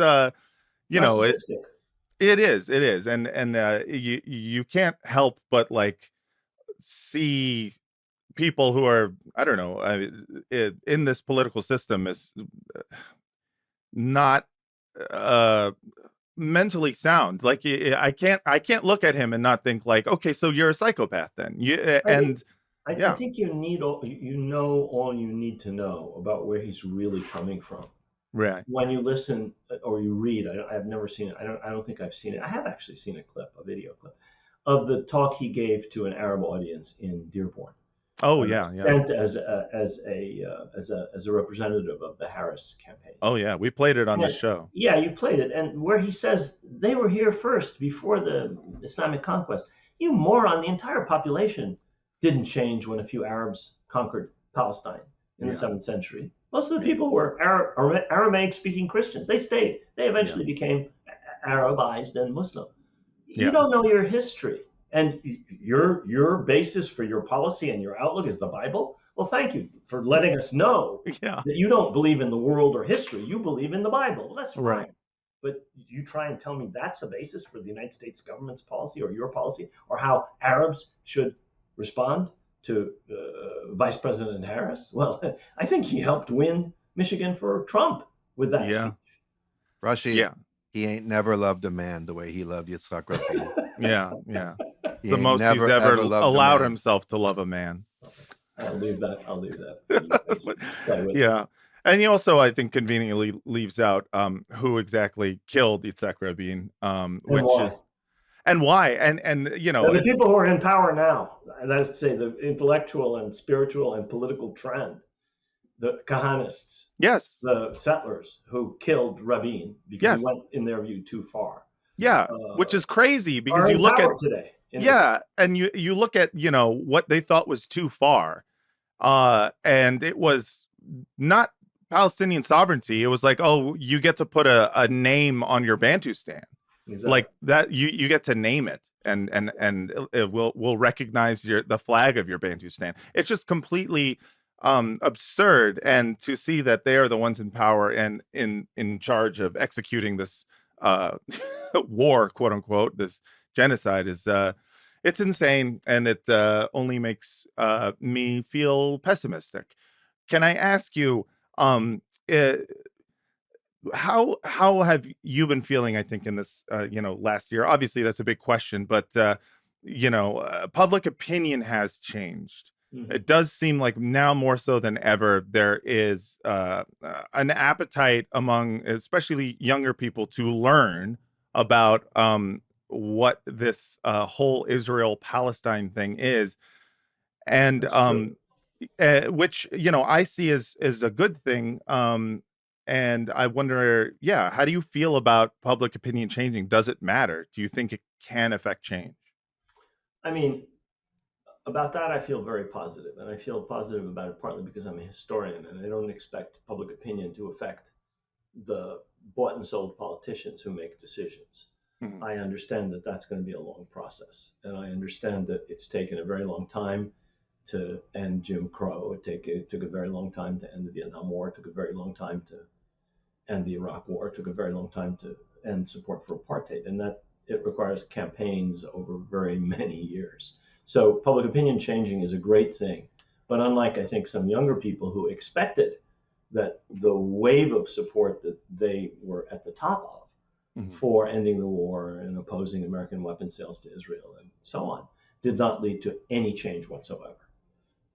It is, and you can't help but like see people who are, I don't know, in this political system is not mentally sound. Like I can't look at him and not think like, okay, so you're a psychopath then.
I think you know all you need to know about where he's really coming from.
Right.
When you listen or you read, I've never seen it. I don't think I've seen it. I have actually seen a video clip of the talk he gave to an Arab audience in Dearborn.
Oh
sent as a representative of the Harris campaign.
Oh yeah, we played it on the show.
Yeah, you played it, and where he says they were here first before the Islamic conquest. You moron! The entire population didn't change when a few Arabs conquered Palestine in the 7th century. Most of the people were Aramaic-speaking Christians. They stayed. They eventually became Arabized and Muslim. You don't know your history, and your basis for your policy and your outlook is the Bible. Well, thank you for letting us know that you don't believe in the world or history. You believe in the Bible. Well, that's fine.
Right.
But you try and tell me that's the basis for the United States government's policy or your policy or how Arabs should respond to Vice President Harris? Well, I think he helped win Michigan for Trump with that speech.
Rashid, he ain't never loved a man the way he loved Yitzhak Rabin.
Yeah. It's the most he's ever allowed himself to love a man.
I'll leave that.
Yeah. And he also, I think, conveniently leaves out who exactly killed Yitzhak Rabin, and why. And
the people who are in power now, that is to say, the intellectual and spiritual and political trend, the Kahanists, the settlers who killed Rabin because he went, in their view, too far.
Yeah, which
uh,
is crazy because
are
you
in
look at
power today.
yeah, and you look at what they thought was too far, and it was not Palestinian sovereignty. It was like, oh, you get to put a name on your Bantustan,
Exactly.
like that. You get to name it, and it will recognize the flag of your Bantustan. It's just completely absurd, and to see that they are the ones in power and in charge of executing this uh war, quote unquote, this genocide is it's insane, and it only makes me feel pessimistic. Can I ask you, uh, how have you been feeling? I think in this, last year. Obviously, that's a big question, but public opinion has changed.
Hmm.
It does seem like now more so than ever there is an appetite among, especially younger people, to learn about what this whole Israel Palestine thing is, and
That's true.
which I see as a good thing. And I wonder, yeah, how do you feel about public opinion changing? Does it matter? Do you think it can affect change?
I mean, about that, I feel very positive, and I feel positive about it partly because I'm a historian, and I don't expect public opinion to affect the bought and sold politicians who make decisions.
Mhm.
I understand that that's going to be a long process, and I understand that it's taken a very long time to end Jim Crow. It took a very long time to end the Vietnam War. It took a very long time to end the Iraq War. It took a very long time to end support for apartheid, and that it requires campaigns over very many years. So public opinion changing is a great thing, but unlike I think some younger people who expected that the wave of support that they were at the top of
Mhm.
for ending the war and opposing American weapons sales to Israel and so on did not lead to any change whatsoever.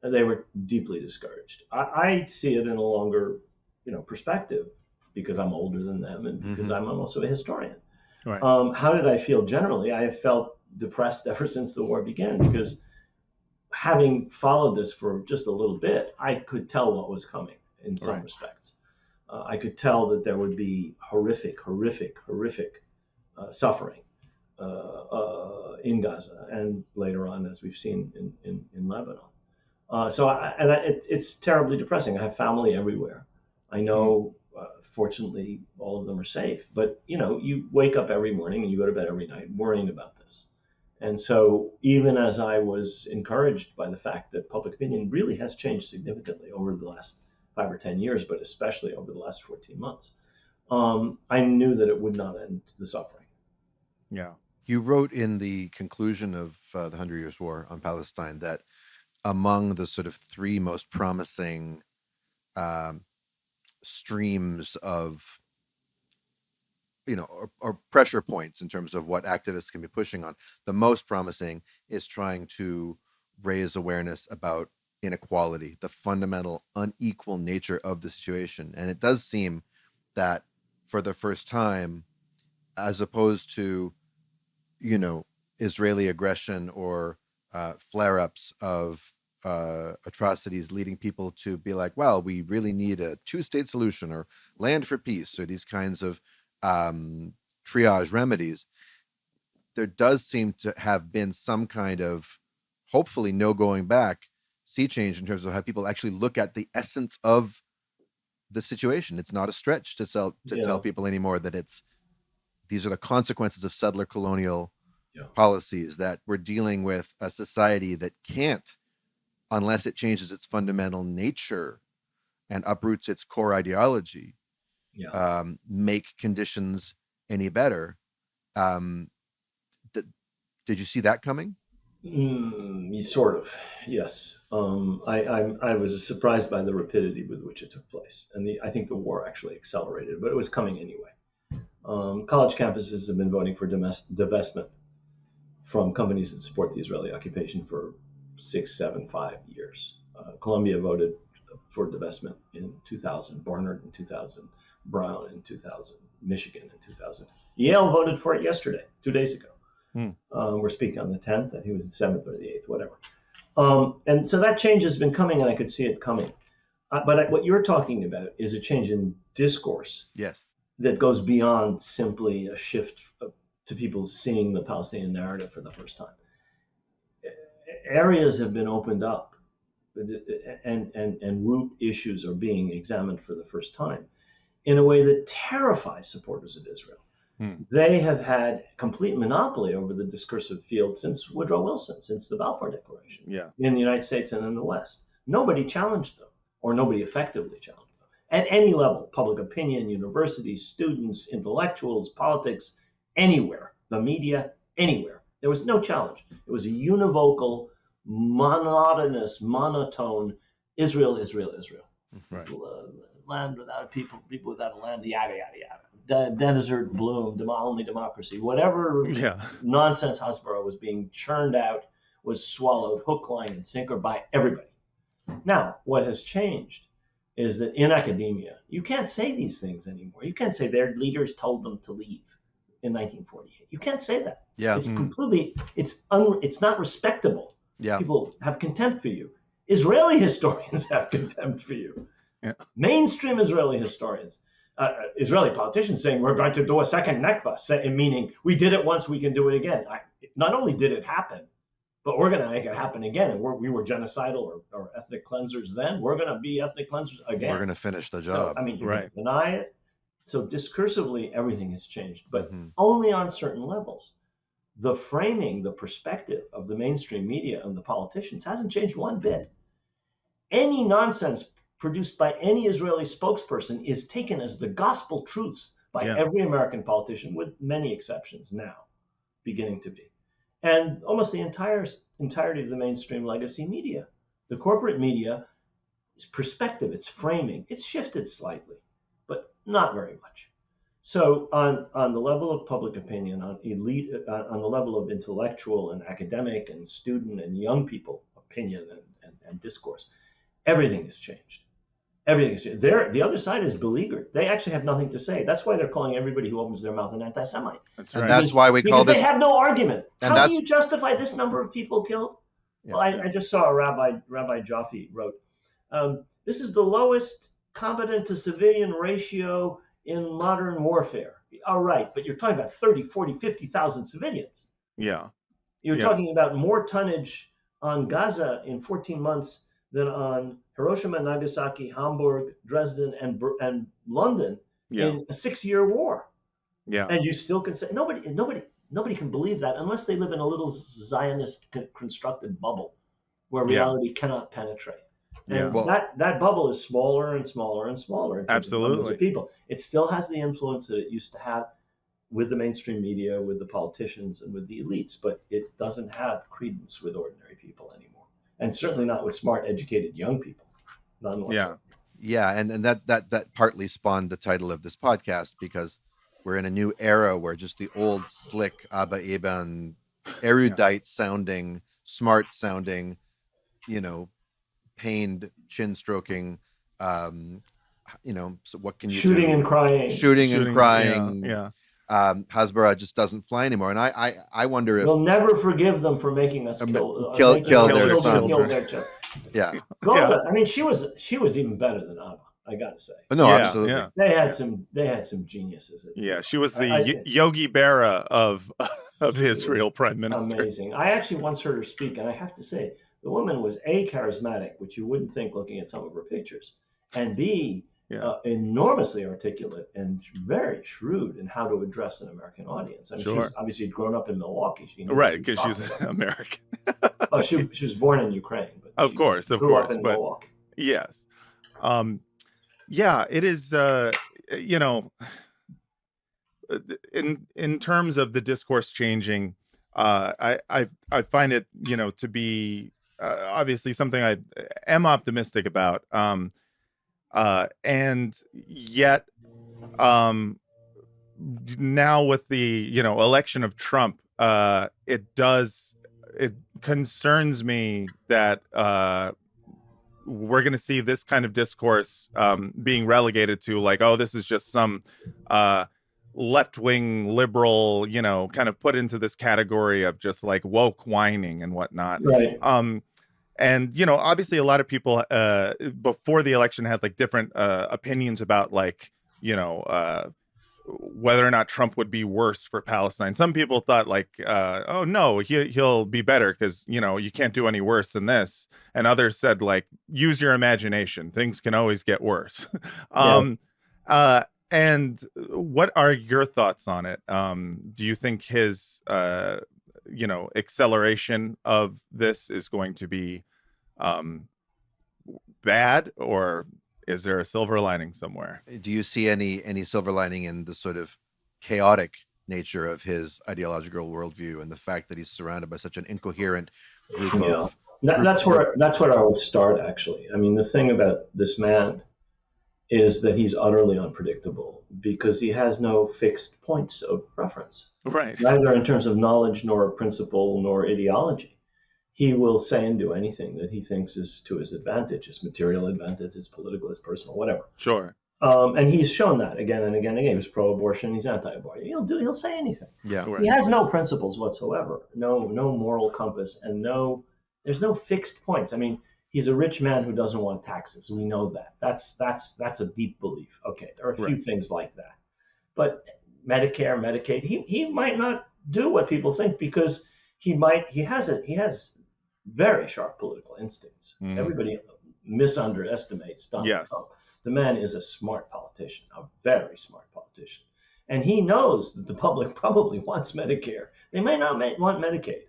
And they were deeply discouraged. I see it in a longer, perspective because I'm older than them and because I'm also a historian.
Right.
How did I feel generally? I have felt depressed ever since the war began because having followed this for just a little bit, I could tell what was coming in some
Right.
respects. I could tell that there would be horrific, horrific, horrific suffering in Gaza and later on, as we've seen in Lebanon. It's terribly depressing. I have family everywhere. I know, fortunately, all of them are safe. But you wake up every morning and you go to bed every night worrying about this. And so, even as I was encouraged by the fact that public opinion really has changed significantly over the last 5 or 10 years, but especially over the last 14 months, I knew that it would not end the suffering.
Yeah.
You wrote in the conclusion of the 100 Years' War on Palestine that among the sort of three most promising um, streams of, or pressure points in terms of what activists can be pushing on, the most promising is trying to raise awareness about inequality, the fundamental unequal nature of the situation. And it does seem that for the first time, as opposed to, Israeli aggression or flare-ups of atrocities leading people to be like, well, we really need a two-state solution or land for peace or these kinds of triage remedies, there does seem to have been some kind of, hopefully no going back, sea change in terms of how people actually look at the essence of the situation. It's not a stretch to tell people anymore that these are the consequences of settler colonial policies, that we're dealing with a society that can't, unless it changes its fundamental nature and uproots its core ideology, make conditions any better. Did you see that coming?
Sort of, yes. I was surprised by the rapidity with which it took place, and I think the war actually accelerated, but it was coming anyway. College campuses have been voting for divestment from companies that support the Israeli occupation for 6, 7, 5 years. Columbia voted for divestment in 2000, Barnard in 2000, Brown in 2000, Michigan in 2000. Yale voted for it yesterday, 2 days ago. We're speaking on the 10th. I think it was the 7th or the 8th, whatever. And so that change has been coming, and I could see it coming. But what you're talking about is a change in discourse.
Yes.
That goes beyond simply a shift to people seeing the Palestinian narrative for the first time. Areas have been opened up, and root issues are being examined for the first time in a way that terrifies supporters of Israel. They have had complete monopoly over the discursive field since Woodrow Wilson, since the Balfour Declaration, in the United States and in the West. Nobody challenged them, or nobody effectively challenged them at any level: public opinion, universities, students, intellectuals, politics, anywhere, the media, anywhere. There was no challenge. It was a univocal, monotonous, monotone: Israel, Israel, Israel.
Right.
Land without a people, people without a land, yada, yada, yada. Desert bloom, only democracy. Whatever nonsense Hasbara was being churned out was swallowed hook, line, and sinker by everybody. Now, what has changed is that in academia, you can't say these things anymore. You can't say their leaders told them to leave in 1948. You can't say that.
Yeah.
It's completely, it's not respectable.
Yeah.
People have contempt for you. Israeli historians have contempt for you.
Yeah.
Mainstream Israeli historians, Israeli politicians saying we're going to do a second Nakba, meaning we did it once, we can do it again. Not only did it happen, but we're going to make it happen again. And we were genocidal or ethnic cleansers then. We're going to be ethnic cleansers again.
We're going to finish the job.
So, you can deny it. So discursively, everything has changed, but only on certain levels. The framing, the perspective of the mainstream media and the politicians hasn't changed one bit. Any nonsense produced by any Israeli spokesperson is taken as the gospel truth by every American politician, with many exceptions now beginning to be. And almost the entirety of the mainstream legacy media. The corporate media is perspective, it's framing, it's shifted slightly, but not very much. So on the level of public opinion, on the level of intellectual and academic and student and young people opinion and discourse, everything has changed. Everything is changed. The other side is beleaguered. They actually have nothing to say. That's why they're calling everybody who opens their mouth an anti-Semite.
That's right.
And that's why we call this.
They have no argument.
And
How do you justify this number of people killed? Well, I just saw Rabbi Jaffe wrote, this is the lowest competent to civilian ratio in modern warfare. All right, but you're talking about 30, 40, 50,000 civilians.
Yeah.
You're talking about more tonnage on Gaza in 14 months than on Hiroshima, Nagasaki, Hamburg, Dresden, and London in a 6-year war. Yeah. And you still can say nobody can believe that unless they live in a little Zionist constructed bubble where reality cannot penetrate. And that bubble is smaller and smaller and smaller in terms of numbers of people. It still has the influence that it used to have with the mainstream media, with the politicians, and with the elites, but it doesn't have credence with ordinary people anymore. And certainly not with smart, educated young people. None whatsoever.
Yeah, and that partly spawned the title of this podcast, because we're in a new era where just the old slick Abba Eban, erudite sounding, smart sounding, pained chin stroking, so what can you
shooting
do?
And crying.
Shooting and crying. Hasbara just doesn't fly anymore, and I wonder if
we'll never forgive them for making us
kill their sons.
Kill their children.
Yeah,
Golda. I mean, she was even better than Abba. I gotta say.
No, absolutely.
Yeah.
They had some geniuses.
She was the Yogi Berra of Israel prime minister.
Amazing. I actually once heard her speak, and I have to say, the woman was A, charismatic, which you wouldn't think looking at some of her pictures, and B, enormously articulate and very shrewd in how to address an American audience. I mean, she's obviously grown up in Milwaukee.
Right, because she's American.
Oh, she was born in Ukraine, but
of course,
up in Milwaukee.
Yes. It is. In terms of the discourse changing, I find it to be obviously something I am optimistic about. And yet, now with the election of Trump, it concerns me that we're going to see this kind of discourse being relegated to like, oh, this is just some left-wing liberal, kind of put into this category of just like woke whining and whatnot.
Right.
And, obviously a lot of people before the election had like different opinions about like, whether or not Trump would be worse for Palestine. Some people thought like, oh no, he'll be better because, you know, you can't do any worse than this. And others said like, use your imagination. Things can always get worse. And what are your thoughts on it? Do you think his, you know, acceleration of this is going to be bad, or is there a silver lining somewhere?
Do you see any silver lining in the sort of chaotic nature of his ideological worldview and the fact that he's surrounded by such an incoherent group of?
That's where I would start, actually. I mean, the thing about this man is that he's utterly unpredictable because he has no fixed points of reference,
right?
Neither in terms of knowledge, nor principle, nor ideology. He will say and do anything that he thinks is to his advantage, his material advantage, his political, his personal, whatever.
Sure.
And he's shown that again and again and again. He was pro-abortion. He's anti-abortion. He'll say anything.
Yeah.
Right.
He has no principles whatsoever. No moral compass, and there's no fixed points. I mean, he's a rich man who doesn't want taxes. We know that. That's a deep belief. Okay, there are a few things like that, but Medicare, Medicaid, he might not do what people think because he has very sharp political instincts. Everybody misunderestimates Donald Trump. The man is a smart politician, a very smart politician. And he knows that the public probably wants Medicare. They may not want Medicaid,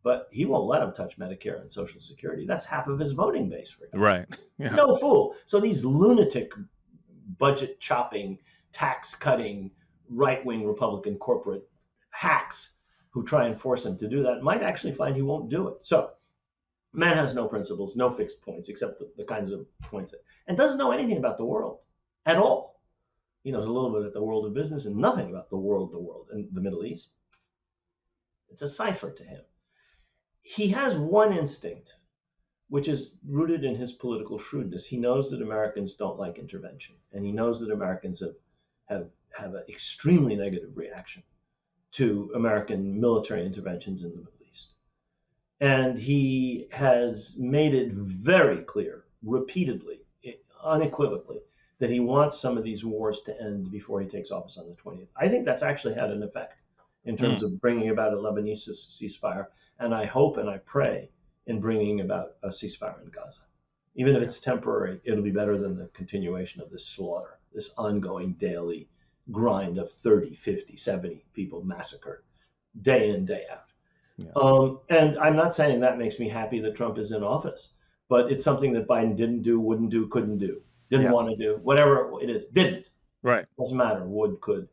but he won't let them touch Medicare and Social Security. That's half of his voting base, for example.
Right. Yeah.
No fool. So these lunatic budget chopping, tax cutting, right-wing Republican corporate hacks who try and force him to do that might actually find he won't do it. So man has no principles, no fixed points, except the kinds of points and doesn't know anything about the world at all. He knows a little bit about the world of business and nothing about the world and the Middle East. It's a cipher to him. He has one instinct, which is rooted in his political shrewdness. He knows that Americans don't like intervention, and he knows that Americans have an extremely negative reaction to American military interventions in the Middle East. And he has made it very clear, repeatedly, unequivocally, that he wants some of these wars to end before he takes office on the 20th. I think that's actually had an effect in terms of bringing about a Lebanese ceasefire. And I hope and I pray in bringing about a ceasefire in Gaza. Even if it's temporary, it'll be better than the continuation of this slaughter, this ongoing daily grind of 30, 50, 70 people massacred day in, day out. Yeah. And I'm not saying that makes me happy that Trump is in office, but it's something that Biden didn't do, wouldn't do, couldn't do, didn't want to do, whatever it is, didn't.
Right.
Doesn't matter, would, could.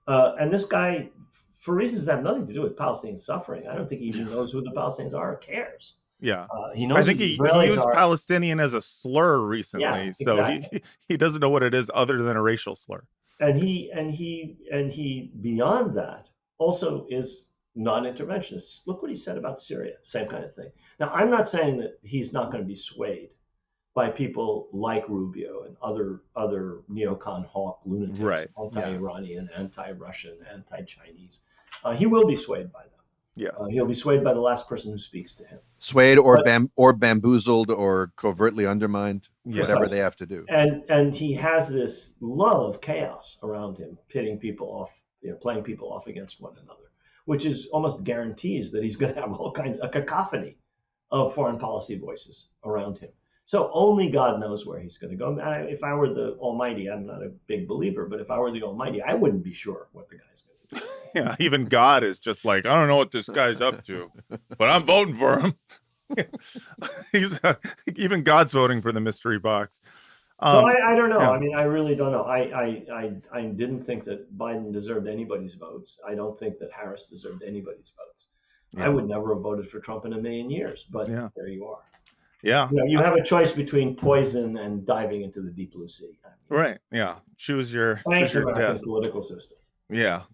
And this guy, for reasons that have nothing to do with Palestinian suffering, I don't think he even knows who the Palestinians are or cares.
Yeah.
He knows.
I think he used Palestinian as a slur recently,
yeah, exactly.
So he doesn't know what it is other than a racial slur.
And he beyond that also is non-interventionist. Look what he said about Syria, same kind of thing. Now, I'm not saying that he's not going to be swayed by people like Rubio and other neocon hawk lunatics,
right.
Anti-Iranian, anti-Russian, anti-Chinese. He will be swayed by them.
Yes.
He'll be swayed by the last person who speaks to him.
Swayed or bamboozled or covertly undermined, whatever they have to do.
And he has this love of chaos around him, pitting people off, playing people off against one another, which is almost guarantees that he's going to have all kinds of cacophony of foreign policy voices around him. So only God knows where he's going to go. If I were the Almighty, I'm not a big believer, but if I were the Almighty, I wouldn't be sure what the guy's going to do.
Yeah, even God is just like, I don't know what this guy's up to, but I'm voting for him. Even God's voting for the mystery box.
So I don't know.
Yeah.
I mean, I really don't know. I didn't think that Biden deserved anybody's votes. I don't think that Harris deserved anybody's votes. Yeah. I would never have voted for Trump in a million years, but there you are.
Yeah.
You have a choice between poison and diving into the deep blue sea.
Right. Yeah. Choose your
American political system.
Yeah.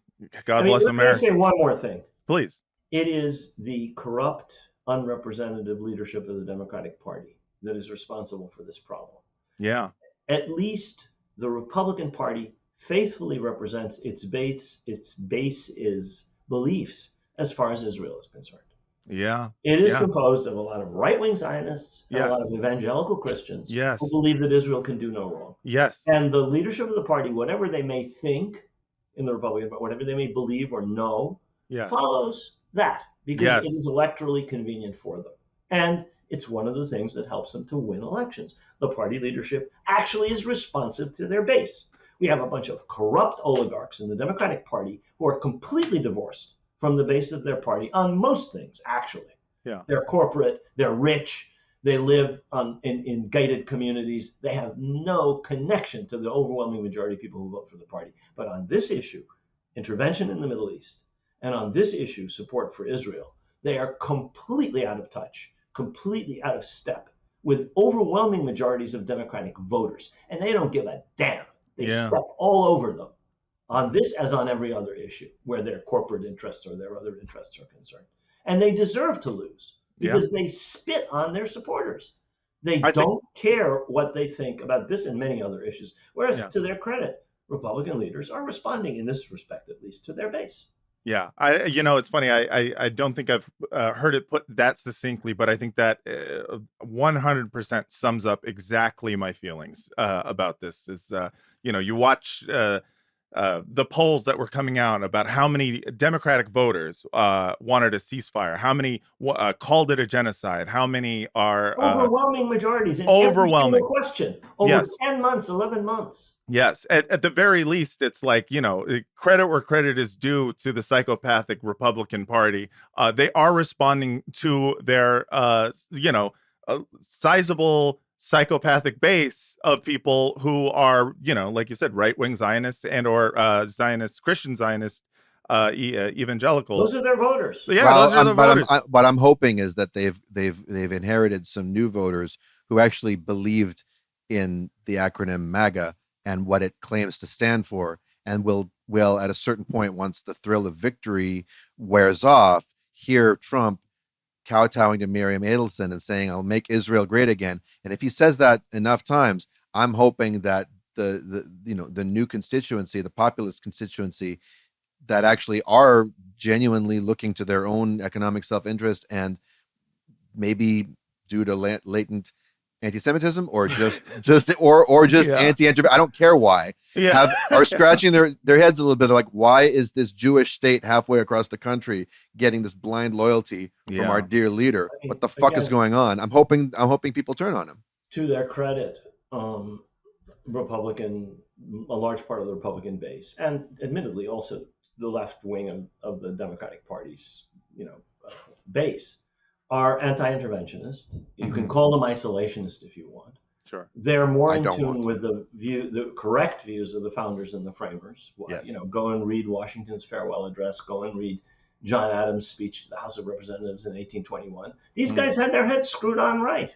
God bless America.
Let me say one more thing.
Please.
It is the corrupt, unrepresentative leadership of the Democratic Party that is responsible for this problem.
Yeah.
At least the Republican Party faithfully represents its base is beliefs as far as Israel is concerned.
Yeah.
It is composed of a lot of right-wing Zionists and a lot of evangelical Christians who believe that Israel can do no wrong.
Yes.
And the leadership of the party, whatever they may think, in the Republican Party, whatever they may believe or know,
Yes.
follows that because
Yes.
it is electorally convenient for them. And it's one of the things that helps them to win elections. The party leadership actually is responsive to their base. We have a bunch of corrupt oligarchs in the Democratic Party who are completely divorced from the base of their party on most things, actually.
Yeah.
They're corporate, they're rich, they live in gated communities. They have no connection to the overwhelming majority of people who vote for the party. But on this issue, intervention in the Middle East, and on this issue, support for Israel, they are completely out of touch, completely out of step with overwhelming majorities of Democratic voters. And they don't give a damn. They step all over them on this as on every other issue where their corporate interests or their other interests are concerned. And they deserve to lose because they spit on their supporters. They don't care what they think about this and many other issues. Whereas to their credit, Republican leaders are responding in this respect, at least to their base.
Yeah, it's funny. I don't think I've heard it put that succinctly, but I think that 100% sums up exactly my feelings about this. Is you watch the polls that were coming out about how many Democratic voters wanted a ceasefire, how many called it a genocide, how many are
overwhelming majorities in
overwhelming
every single question over 10 months, 11 months.
Yes, at the very least, it's like, credit where credit is due to the psychopathic Republican Party. They are responding to their, sizable psychopathic base of people who are, like you said, right-wing Zionists and or Christian Zionist evangelicals.
Those are their voters.
Yeah, those are the voters.
What I'm hoping is that they've inherited some new voters who actually believed in the acronym MAGA and what it claims to stand for, and will at a certain point, once the thrill of victory wears off, hear Trump kowtowing to Miriam Adelson and saying, "I'll make Israel great again." And if he says that enough times, I'm hoping that the new constituency, the populist constituency, that actually are genuinely looking to their own economic self-interest and maybe due to latent anti-Semitism or just anti-intervention. I don't care why. Are scratching their heads a little bit like, why is this Jewish state halfway across the country getting this blind loyalty from our dear leader? What the fuck is going on? I'm hoping people turn on him.
To their credit, a large part of the Republican base, and admittedly also the left wing of the Democratic Party's base, are anti-interventionist. You can call them isolationist if you want.
Sure.
They're more in tune with the correct views of the founders and the framers.
Yes.
Go and read Washington's farewell address. Go and read John Adams' speech to the House of Representatives in 1821. These guys had their heads screwed on right.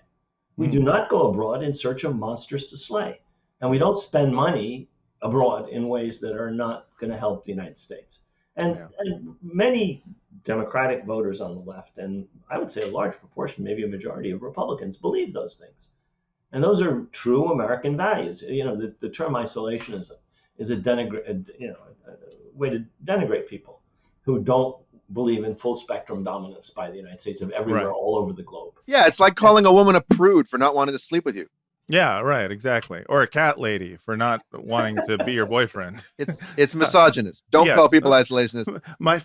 We do not go abroad in search of monsters to slay. And we don't spend money abroad in ways that are not going to help the United States. And many Democratic voters on the left, and I would say a large proportion, maybe a majority of Republicans, believe those things. And those are true American values. The term isolationism is a way to denigrate people who don't believe in full spectrum dominance by the United States of everywhere, all over the globe.
Yeah, it's like calling a woman a prude for not wanting to sleep with you.
Yeah, right, exactly. Or a cat lady for not wanting to be your boyfriend.
It's misogynist. Don't call people isolationists.
My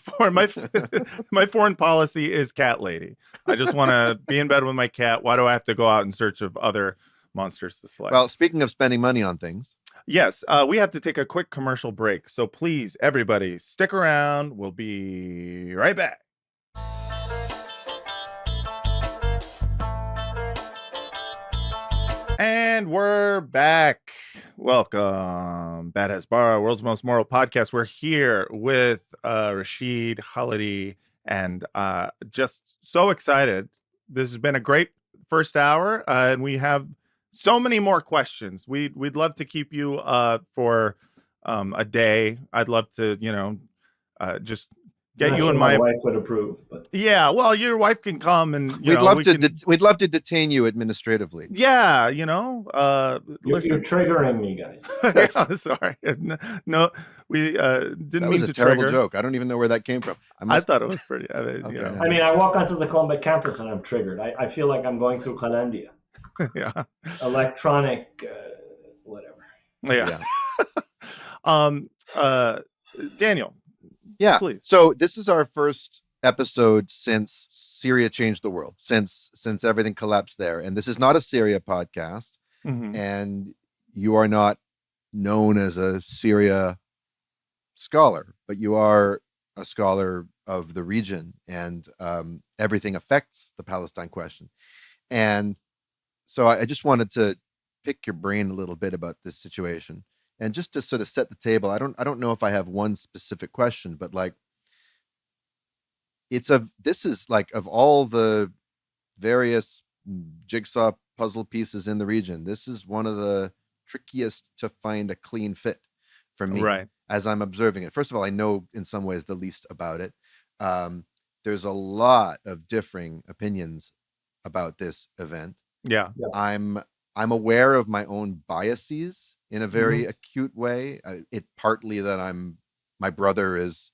foreign policy is cat lady. I just want to be in bed with my cat. Why do I have to go out in search of other monsters to slay?
Well, speaking of spending money on things.
Yes, we have to take a quick commercial break. So please, everybody, stick around. We'll be right back. And we're back. Welcome, Bad Hasbara, world's most moral podcast. We're here with Rashid Khalidi, and just so excited. This has been a great first hour, and we have so many more questions. We'd love to keep you for a day. I'd love to, just get you and
my wife would approve, but
well, your wife can come and
we'd love to detain you administratively.
Yeah,
you're
listen.
triggering me, guys.
Yeah, sorry. No, we didn't
that
mean
was
to
a terrible
trigger.
joke. I don't even know where that came from.
I thought it was pretty.
Okay.
I mean, I walk onto the Columbia campus and I'm triggered. I feel like I'm going through Kalandia.
Yeah.
Electronic, whatever.
Yeah. Daniel,
Yeah.
please.
So this is our first episode since Syria changed the world, since everything collapsed there. And this is not a Syria podcast.
Mhm.
And you are not known as a Syria scholar, but you are a scholar of the region, and everything affects the Palestine question. And so I just wanted to pick your brain a little bit about this situation, and just to sort of set the table. I don't know if I have one specific question, but like, this is like, of all the various jigsaw puzzle pieces in the region, this is one of the trickiest to find a clean fit for me,
Right.
as I'm observing it. First of all, I know in some ways the least about it. There's a lot of differing opinions about this event.
Yeah.
I'm aware of my own biases in a very acute way. It partly that my brother is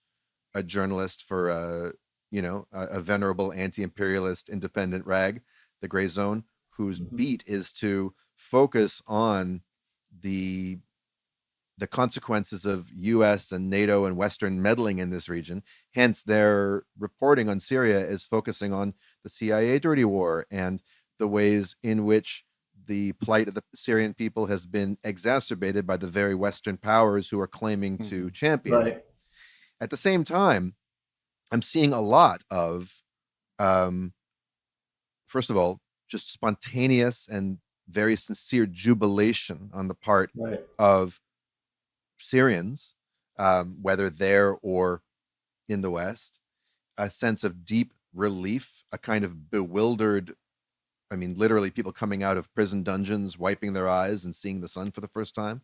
a journalist for a venerable anti-imperialist independent rag, the Gray Zone, whose beat is to focus on the consequences of US and NATO and Western meddling in this region. Hence, their reporting on Syria is focusing on the CIA dirty war and the ways in which the plight of the Syrian people has been exacerbated by the very Western powers who are claiming to champion it. At the same time, I'm seeing a lot of, first of all, just spontaneous and very sincere jubilation on the part of Syrians, whether there or in the West, a sense of deep relief, a kind of bewildered, I mean, literally people coming out of prison dungeons, wiping their eyes and seeing the sun for the first time.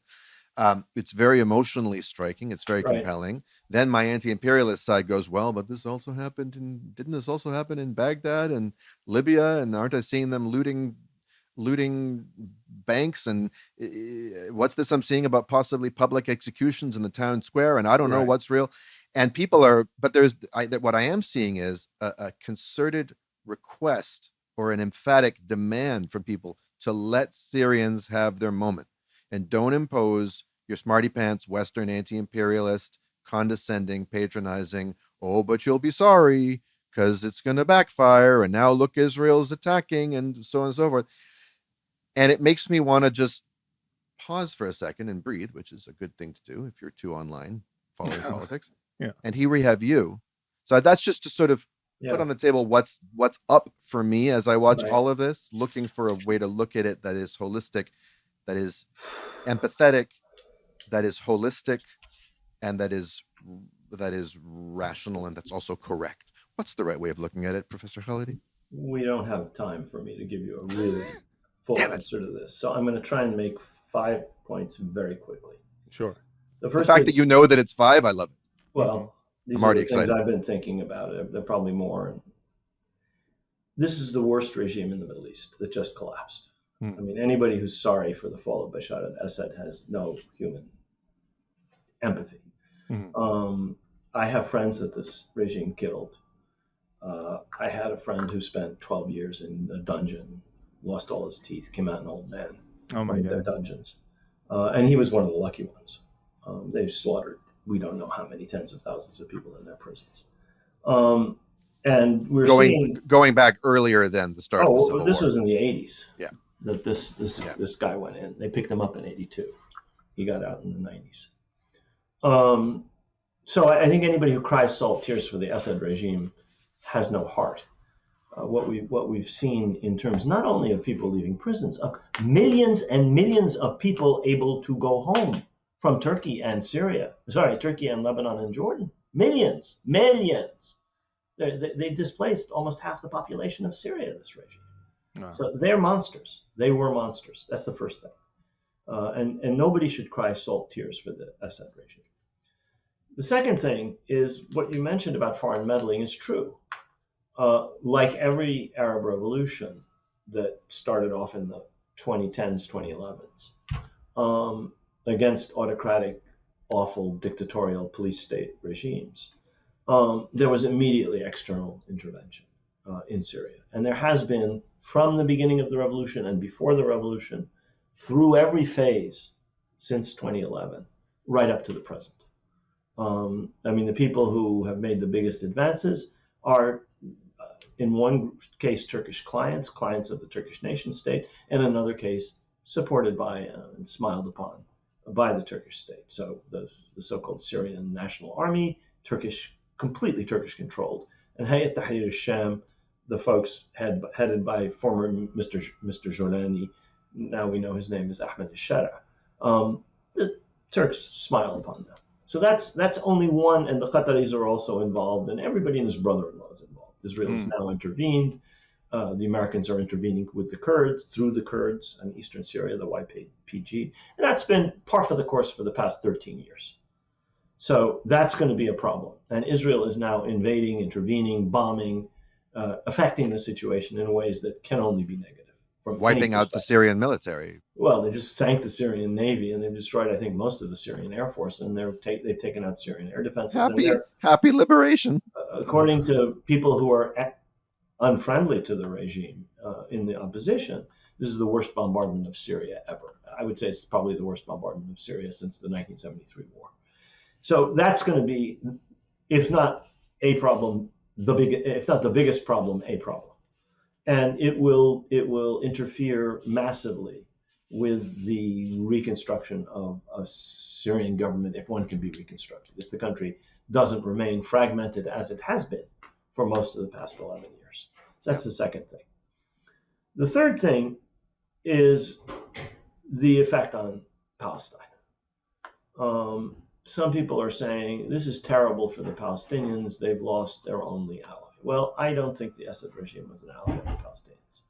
It's very emotionally striking. It's very compelling. Then my anti-imperialist side goes, well, but didn't this also happen in Baghdad and Libya? And aren't I seeing them looting banks? And what's this I'm seeing about possibly public executions in the town square? And I don't know what's real. And people are, but what I am seeing is a concerted request or an emphatic demand from people to let Syrians have their moment and don't impose your smarty pants Western anti-imperialist, condescending, patronizing, oh, but you'll be sorry because it's going to backfire, and now look, Israel's attacking, and so on and so forth. And it makes me want to just pause for a second and breathe, which is a good thing to do if you're too online following politics.
Yeah.
And here we have you. So that's just to sort of put on the table what's up for me as I watch all of this, looking for a way to look at it that is holistic, that is empathetic, that is holistic, and that is rational, and that's also correct. What's the right way of looking at it, Professor Khalidi?
We don't have time for me to give you a really full answer to this, so I'm going to try and make 5 points very quickly.
Sure.
The
fact that you know that it's 5, I love it.
Well, these are the things I've been thinking about. There are probably more. This is the worst regime in the Middle East that just collapsed. I mean, anybody who's sorry for the fall of Bashar al-Assad has no human empathy. I have friends that this regime killed. I had a friend who spent 12 years in a dungeon, lost all his teeth, came out an old man.
Oh my God.
Their dungeons. And he was one of the lucky ones. They've slaughtered, we don't know how many tens of thousands of people in their prisons. And we're
going back earlier than the start of the Civil War.
This was in the 80s.
Yeah.
That this guy went in. They picked him up in 82. He got out in the 90s. So I think anybody who cries salt tears for the Assad regime has no heart. What we've seen in terms not only of people leaving prisons, of millions and millions of people able to go home from Turkey and Turkey and Lebanon and Jordan. Millions. They displaced almost half the population of Syria, this regime. Wow. So they're monsters. They were monsters. That's the first thing. And nobody should cry salt tears for the Assad regime. The second thing is what you mentioned about foreign meddling is true. Like every Arab revolution that started off in the 2010s, 2011s, against autocratic, awful, dictatorial police state regimes, there was immediately external intervention in Syria. And there has been, from the beginning of the revolution and before the revolution, through every phase since 2011, right up to the present. I mean, the people who have made the biggest advances are, in one case, Turkish clients of the Turkish nation state, and in another case, supported by and smiled upon by the Turkish state. So the so-called Syrian National Army, completely Turkish controlled, and Hayat Tahrir al-Sham, the folks headed by former Mr. Jolani, now we know his name is Ahmed al-Shara. The Turks smile upon them. So that's only one, and the Qataris are also involved, and everybody and his brother-in-law is involved. Israel has now intervened. The Americans are intervening with the Kurds, through the Kurds in eastern Syria, the YPG. And that's been par for the course for the past 13 years. So that's going to be a problem. And Israel is now invading, intervening, bombing, affecting the situation in ways that can only be negative.
Wiping out the Syrian military.
Well, they just sank the Syrian Navy, and they've destroyed, I think, most of the Syrian Air Force, and they've taken out Syrian air defenses.
Happy liberation.
According to people who are unfriendly to the regime in the opposition, this is the worst bombardment of Syria ever. I would say it's probably the worst bombardment of Syria since the 1973 war. So that's going to be, if not a problem, if not the biggest problem, a problem. And it will interfere massively with the reconstruction of a Syrian government, if one can be reconstructed, if the country doesn't remain fragmented as it has been for most of the past 11 years. So that's the second thing. The third thing is the effect on Palestine. Some people are saying this is terrible for the Palestinians. They've lost their only ally. Well, I don't think the Assad regime was an ally of the Palestinians.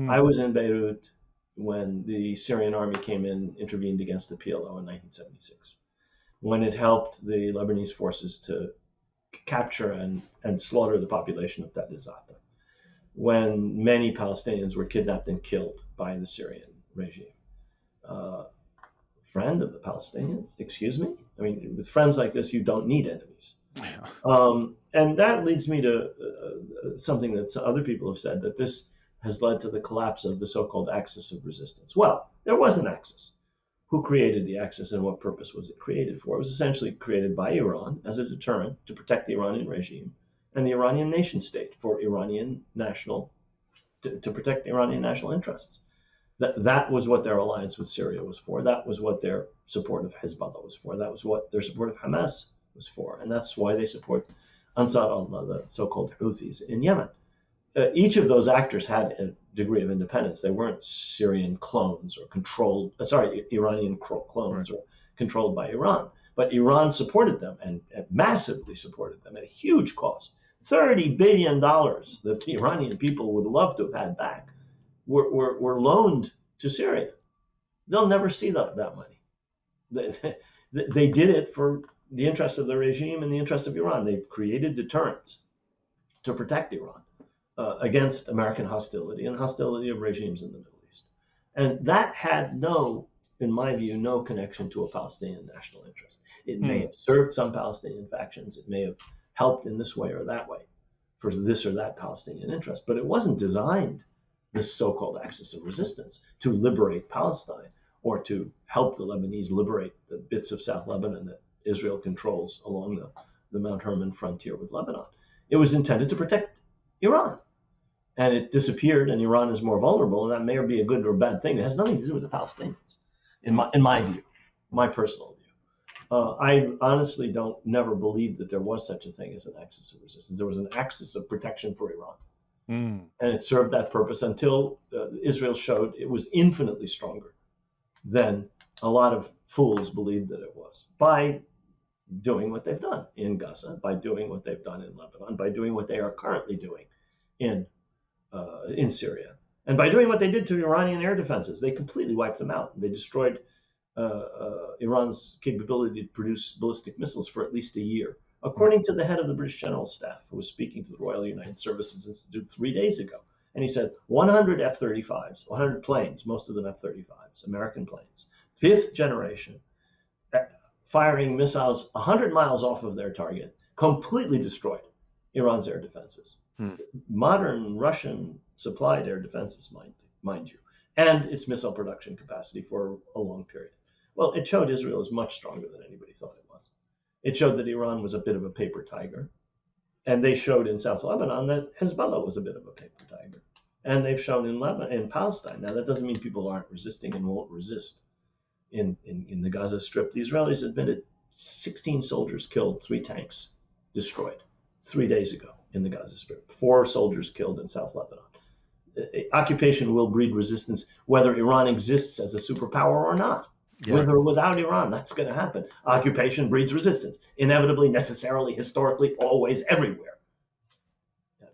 I was in Beirut when the Syrian army came in, intervened against the PLO in 1976, when it helped the Lebanese forces to capture and slaughter the population of Tel Zata, when many Palestinians were kidnapped and killed by the Syrian regime. Friend of the Palestinians, excuse me? I mean, with friends like this, you don't need enemies. And that leads me to something that other people have said, that this has led to the collapse of the so-called axis of resistance. Well, there was an axis. Who created the axis and what purpose was it created for? It was essentially created by Iran as a deterrent to protect the Iranian regime and the Iranian nation state for to protect the Iranian national interests. That was what their alliance with Syria was for. That was what their support of Hezbollah was for. That was what their support of Hamas was for. And that's why they support Ansar Allah, the so-called Houthis in Yemen. Each of those actors had a degree of independence. They weren't Syrian clones or Iranian clones or controlled by Iran. But Iran supported them and massively supported them at a huge cost. $30 billion that the Iranian people would love to have had back were loaned to Syria. They'll never see that money. They did it for the interest of the regime and the interest of Iran. They've created deterrents to protect Iran against American hostility and hostility of regimes in the Middle East. And that had in my view, no connection to a Palestinian national interest. It may have served some Palestinian factions. It may have helped in this way or that way for this or that Palestinian interest, but it wasn't designed, this so-called axis of resistance, to liberate Palestine or to help the Lebanese liberate the bits of South Lebanon that Israel controls along the Mount Hermon frontier with Lebanon. It was intended to protect Iran. And it disappeared, and Iran is more vulnerable, and that may be a good or bad thing. It has nothing to do with the Palestinians, in my view, my personal view. I honestly never believed that there was such a thing as an axis of resistance. There was an axis of protection for Iran. And it served that purpose until Israel showed it was infinitely stronger than a lot of fools believed that it was, by doing what they've done in Gaza, by doing what they've done in Lebanon, by doing what they are currently doing in Syria, and by doing what they did to Iranian air defenses. They completely wiped them out. They destroyed Iran's capability to produce ballistic missiles for at least a year, according to the head of the British General Staff, who was speaking to the Royal United Services Institute 3 days ago. And he said 100 F-35s, 100 planes, most of them F-35s, American planes, fifth generation, firing missiles 100 miles off of their target, completely destroyed Iran's air defenses. Modern Russian supplied air defenses, mind you, and its missile production capacity for a long period. Well, it showed Israel is much stronger than anybody thought it was. It showed that Iran was a bit of a paper tiger. And they showed in South Lebanon that Hezbollah was a bit of a paper tiger. And they've shown in Palestine. Now, that doesn't mean people aren't resisting and won't resist. In the Gaza Strip, the Israelis admitted 16 soldiers killed, 3 tanks destroyed 3 days ago in the Gaza Strip, 4 soldiers killed in South Lebanon. Occupation will breed resistance, whether Iran exists as a superpower or not. Yeah. With or without Iran, that's going to happen. Occupation breeds resistance, inevitably, necessarily, historically, always, everywhere.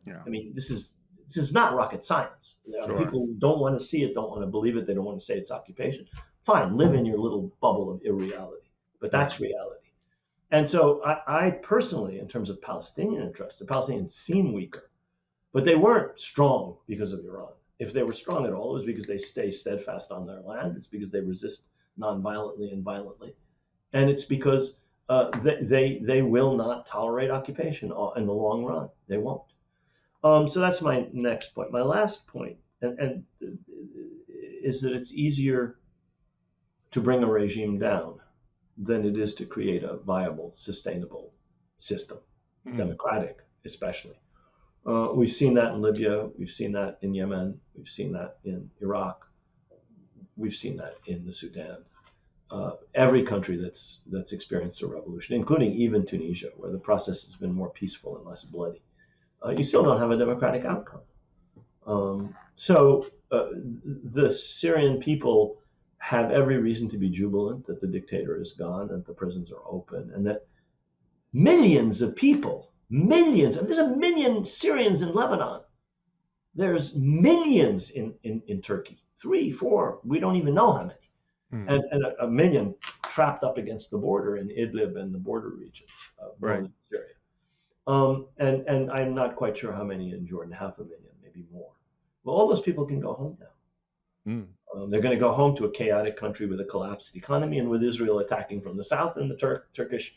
Yeah. I mean, this is not rocket science. Sure. People don't want to see it, don't want to believe it, they don't want to say it's occupation. Fine, live in your little bubble of irreality, but that's reality. And so I personally, in terms of Palestinian interests, the Palestinians seem weaker, but they weren't strong because of Iran. If they were strong at all, it was because they stay steadfast on their land. It's because they resist non-violently and violently. And it's because they will not tolerate occupation in the long run. They won't. So that's my next point. My last point and is that it's easier to bring a regime down than it is to create a viable, sustainable system, democratic especially. We've seen that in Libya. We've seen that in Yemen. We've seen that in Iraq. We've seen that in the Sudan. Every country that's experienced a revolution, including even Tunisia, where the process has been more peaceful and less bloody, you still don't have a democratic outcome. So the Syrian people have every reason to be jubilant that the dictator is gone and the prisons are open, and that millions of people, there's 1 million Syrians in Lebanon. There's millions in Turkey, 3, 4, we don't even know how many. And 1 million trapped up against the border in Idlib and the border regions of northern Syria. And I'm not quite sure how many in Jordan, 500,000, maybe more. Well, all those people can go home now. They're going to go home to a chaotic country with a collapsed economy and with Israel attacking from the south and the Turkish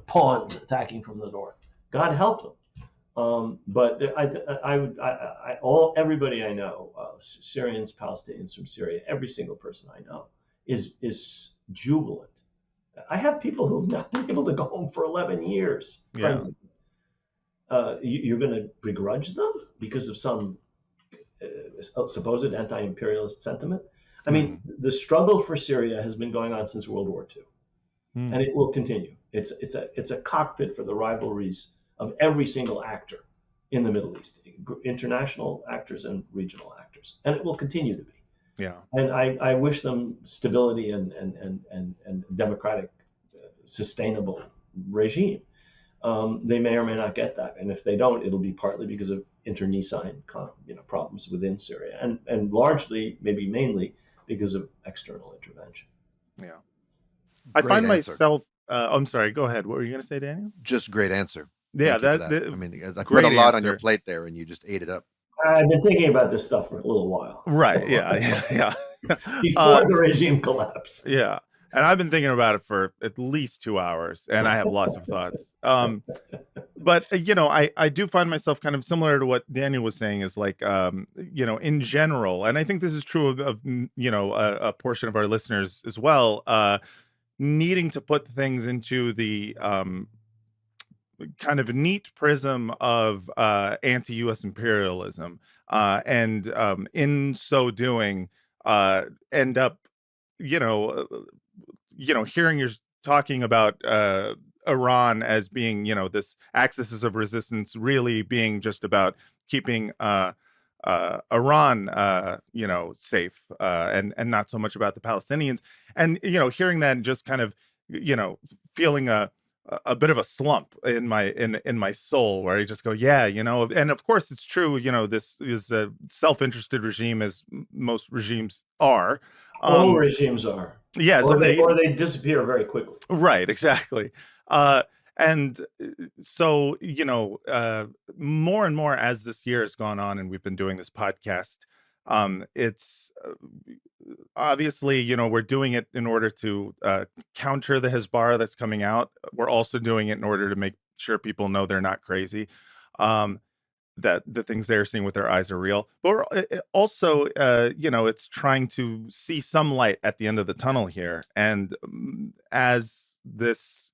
pawns attacking from the north. God help them. But everybody I know, Syrians, Palestinians from Syria, every single person I know is jubilant. I have people who've not been able to go home for 11 years. Yeah. You're going to begrudge them because of some supposed anti-imperialist sentiment? I mean, the struggle for Syria has been going on since World War II, and it will continue. It's a cockpit for the rivalries of every single actor in the Middle East, international actors and regional actors, and it will continue to be. Yeah. And I wish them stability and democratic, sustainable regime. They may or may not get that, and if they don't, it'll be partly because of internecine problems within Syria, and largely, maybe mainly, because of external intervention.
Yeah, I find myself. I'm sorry. Go ahead. What were you going to say, Daniel?
Just great answer.
Yeah,
I mean, I put a lot on your plate there, and you just ate it up.
I've been thinking about this stuff for a little while.
Right. Yeah.
Before the regime collapsed.
Yeah. And I've been thinking about it for at least 2 hours, and I have lots of thoughts. But, I do find myself kind of similar to what Daniel was saying is like, in general, and I think this is true of a portion of our listeners as well, needing to put things into the kind of neat prism of anti-U.S. imperialism, and in so doing, end up, hearing you're talking about Iran as being, this axis of resistance really being just about keeping Iran, safe, and not so much about the Palestinians. And, hearing that and just kind of, feeling a bit of a slump in my soul, where I just go, yeah, and of course it's true, this is a self-interested regime, as most regimes are.
All regimes are.
Yeah,
or they disappear very quickly.
Right, exactly. And so, more and more as this year has gone on and we've been doing this podcast, it's obviously, we're doing it in order to counter the Hasbara that's coming out. We're also doing it in order to make sure people know they're not crazy, that the things they're seeing with their eyes are real. But we're also, it's trying to see some light at the end of the tunnel here. And as this,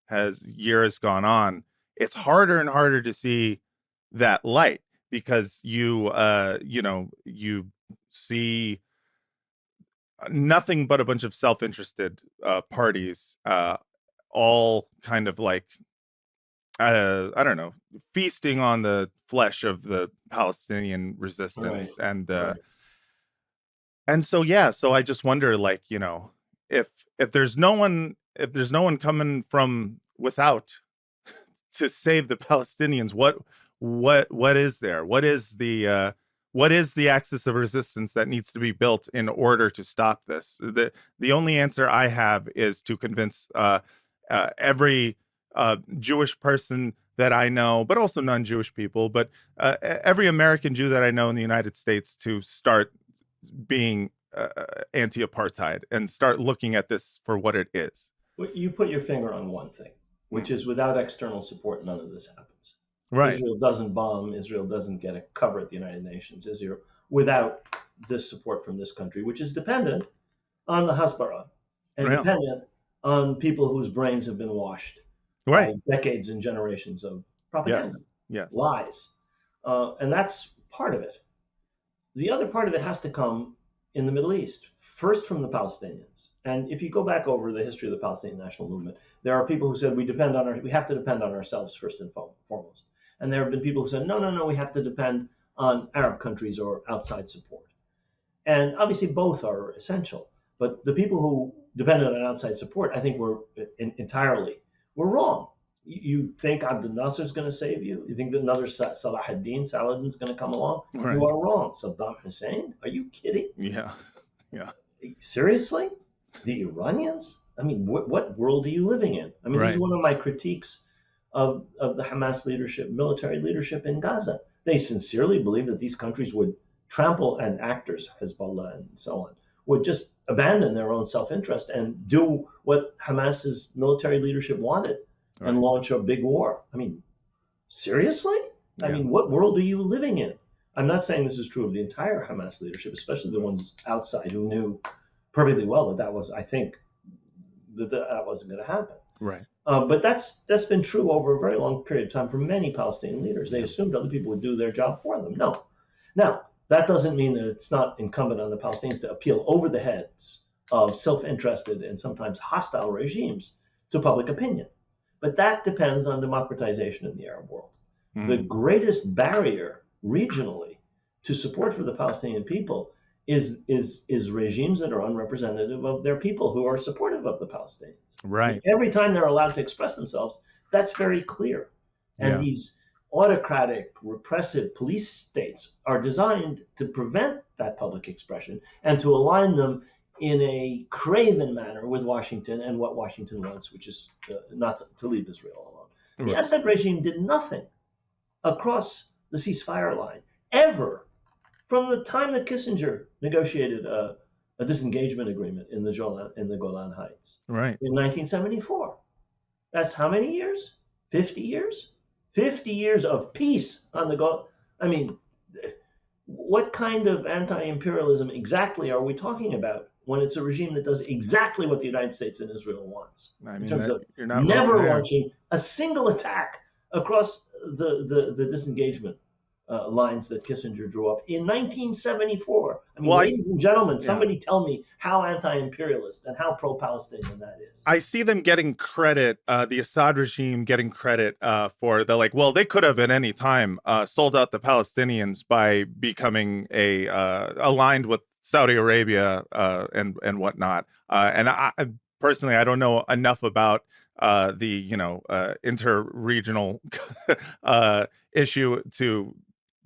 has years gone on, it's harder and harder to see that light, because you see nothing but a bunch of self-interested parties, all kind of like, I don't know, feasting on the flesh of the Palestinian resistance.
Right.
And so, so I just wonder, like, if there's no one coming from without to save the Palestinians, what is there? What is the axis of resistance that needs to be built in order to stop this? The only answer I have is to convince every Jewish person that I know, but also non-Jewish people, but every American Jew that I know in the United States, to start being anti-apartheid and start looking at this for what it is.
Well, you put your finger on one thing, which is without external support, none of this happens.
Right.
Israel doesn't bomb. Israel doesn't get a cover at the United Nations. Israel, without this support from this country, which is dependent on the Hasbara and dependent on people whose brains have been washed by decades and generations of propaganda, lies. And that's part of it. The other part of it has to come in the Middle East, first from the Palestinians. And if you go back over the history of the Palestinian national movement, there are people who said we have to depend on ourselves first and foremost. And there have been people who said, no, we have to depend on Arab countries or outside support. And obviously both are essential. But the people who depended on outside support, I think, were wrong. You think Abdel Nasser is going to save you? You think that another Saladin's going to come along?
Right.
You are wrong. Saddam Hussein? Are you kidding?
Yeah.
Seriously? The Iranians? I mean, what world are you living in? I mean, This is one of my critiques of the Hamas leadership, military leadership in Gaza. They sincerely believe that these countries would trample, and actors, Hezbollah and so on, would just abandon their own self-interest and do what Hamas's military leadership wanted and launch a big war. I mean, seriously? I mean, what world are you living in? I'm not saying this is true of the entire Hamas leadership, especially the ones outside who knew perfectly well that wasn't going to happen.
Right.
But that's been true over a very long period of time for many Palestinian leaders. They assumed other people would do their job for them. No. Now, that doesn't mean that it's not incumbent on the Palestinians to appeal over the heads of self-interested and sometimes hostile regimes to public opinion. But that depends on democratization in the Arab world. Mm-hmm. The greatest barrier regionally to support for the Palestinian people is regimes that are unrepresentative of their people, who are supportive of the Palestinians.
Right.
And every time they're allowed to express themselves, that's very clear. And these autocratic, repressive police states are designed to prevent that public expression and to align them in a craven manner with Washington and what Washington wants, which is not to leave Israel alone. The Assad regime did nothing across the ceasefire line ever from the time that Kissinger negotiated a disengagement agreement in the Golan Heights in 1974. That's how many years? 50 years? 50 years of peace on the Golan. I mean, what kind of anti-imperialism exactly are we talking about when it's a regime that does exactly what the United States and Israel wants, in terms of never launching a single attack across the disengagement lines that Kissinger drew up in 1974. I mean, ladies and gentlemen, somebody tell me how anti-imperialist and how pro-Palestinian that is.
I see them getting credit, the Assad regime getting credit for they could have at any time sold out the Palestinians by becoming aligned with Saudi Arabia and whatnot. And I personally, I don't know enough about the interregional issue to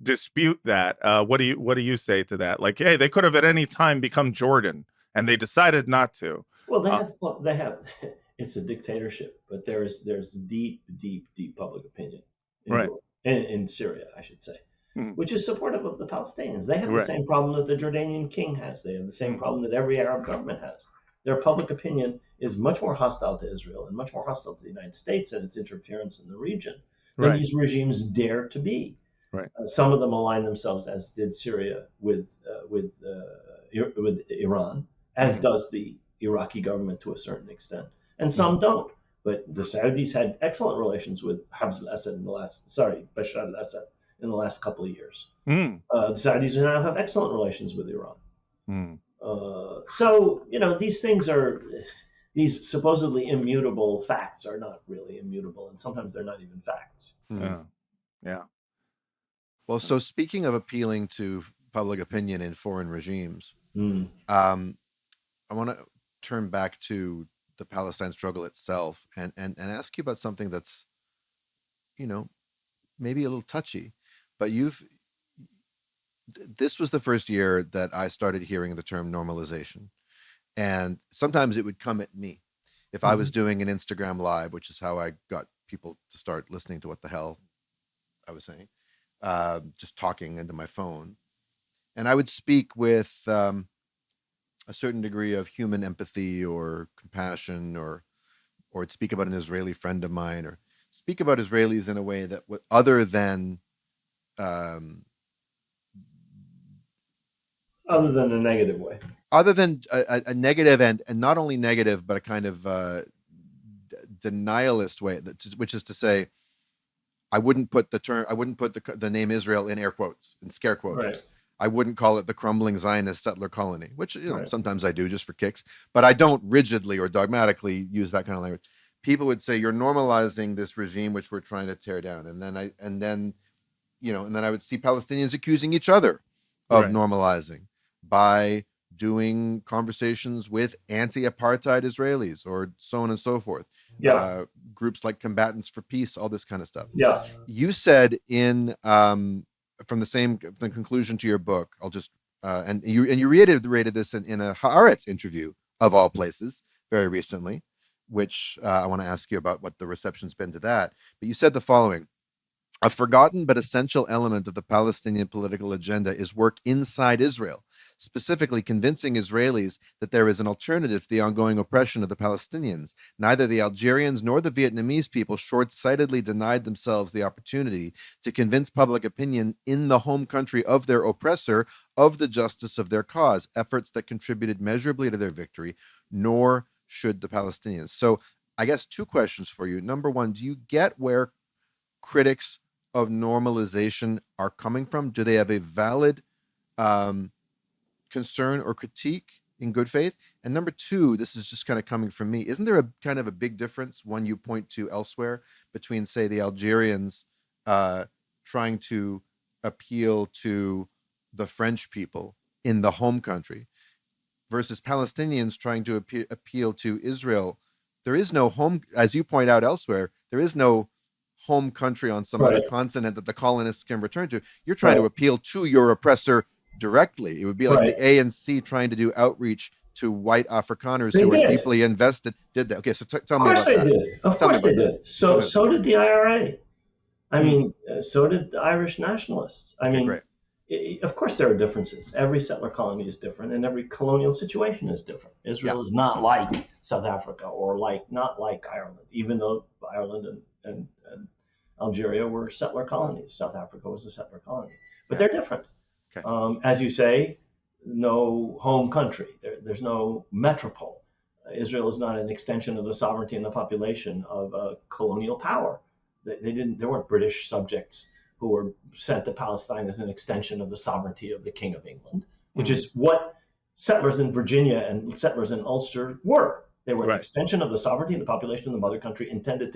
dispute that. What do you say to that? Like, hey, they could have at any time become Jordan, and they decided not to.
Well, they have. It's a dictatorship, but there's deep public opinion in Syria, I should say, which is supportive of the Palestinians. They have the same problem that the Jordanian king has. They have the same problem that every Arab government has. Their public opinion is much more hostile to Israel and much more hostile to the United States and its interference in the region than these regimes dare to be.
Right.
Some of them align themselves, as did Syria, with Iran, as does the Iraqi government to a certain extent. and some don't. But the Saudis had excellent relations with Bashar al-Assad in the last couple of years.
Mm.
The Saudis now have excellent relations with Iran.
Mm.
So, these supposedly immutable facts are not really immutable, and sometimes they're not even facts.
Yeah.
Well, so speaking of appealing to public opinion in foreign regimes, I want to turn back to the Palestine struggle itself and ask you about something that's, maybe a little touchy, but this was the first year that I started hearing the term normalization. And sometimes it would come at me. If I was doing an Instagram live, which is how I got people to start listening to what the hell I was saying, just talking into my phone. And I would speak with a certain degree of human empathy or compassion, or speak about an Israeli friend of mine, or speak about Israelis in a way that other than
a negative way,
other than a negative, and not only negative, but a kind of denialist way, which is to say, I wouldn't put the name Israel in air quotes, in scare quotes.
Right.
I wouldn't call it the crumbling Zionist settler colony, which sometimes I do just for kicks, but I don't rigidly or dogmatically use that kind of language. People would say you're normalizing this regime which we're trying to tear down, and then I would see Palestinians accusing each other of normalizing by doing conversations with anti-apartheid Israelis, or so on and so forth.
Yeah.
Groups like Combatants for Peace, all this kind of stuff.
Yeah.
You said in from the conclusion to your book, I'll just and you reiterated this in a Haaretz interview of all places very recently, which I want to ask you about what the reception's been to that. But you said the following: a forgotten but essential element of the Palestinian political agenda is work inside Israel, specifically convincing Israelis that there is an alternative to the ongoing oppression of the Palestinians. Neither the Algerians nor the Vietnamese people short-sightedly denied themselves the opportunity to convince public opinion in the home country of their oppressor of the justice of their cause, efforts that contributed measurably to their victory, nor should the Palestinians. So I guess two questions for you. Number one, do you get where critics of normalization are coming from? Do they have a valid concern or critique in good faith? And number two, this is just kind of coming from me, isn't there a kind of a big difference, one you point to elsewhere, between, say, the Algerians trying to appeal to the French people in the home country versus Palestinians trying to appeal to Israel? There is no home, as you point out elsewhere, there is no home country on some other continent that the colonists can return to. You're trying to appeal to your oppressor directly. It would be like the ANC trying to do outreach to white Afrikaners who are deeply invested. Did that? Okay, so tell me about that.
Of course they did. So did the IRA. I mean, so did the Irish nationalists. I mean, of course there are differences. Every settler colony is different, and every colonial situation is different. Israel is not like South Africa or not like Ireland, even though Ireland and Algeria were settler colonies. South Africa was a settler colony, but they're different. As you say, no home country. There's no metropole. Israel is not an extension of the sovereignty and the population of a colonial power. There weren't British subjects who were sent to Palestine as an extension of the sovereignty of the King of England, which is what settlers in Virginia and settlers in Ulster were. They were an extension of the sovereignty and the population of the mother country, intended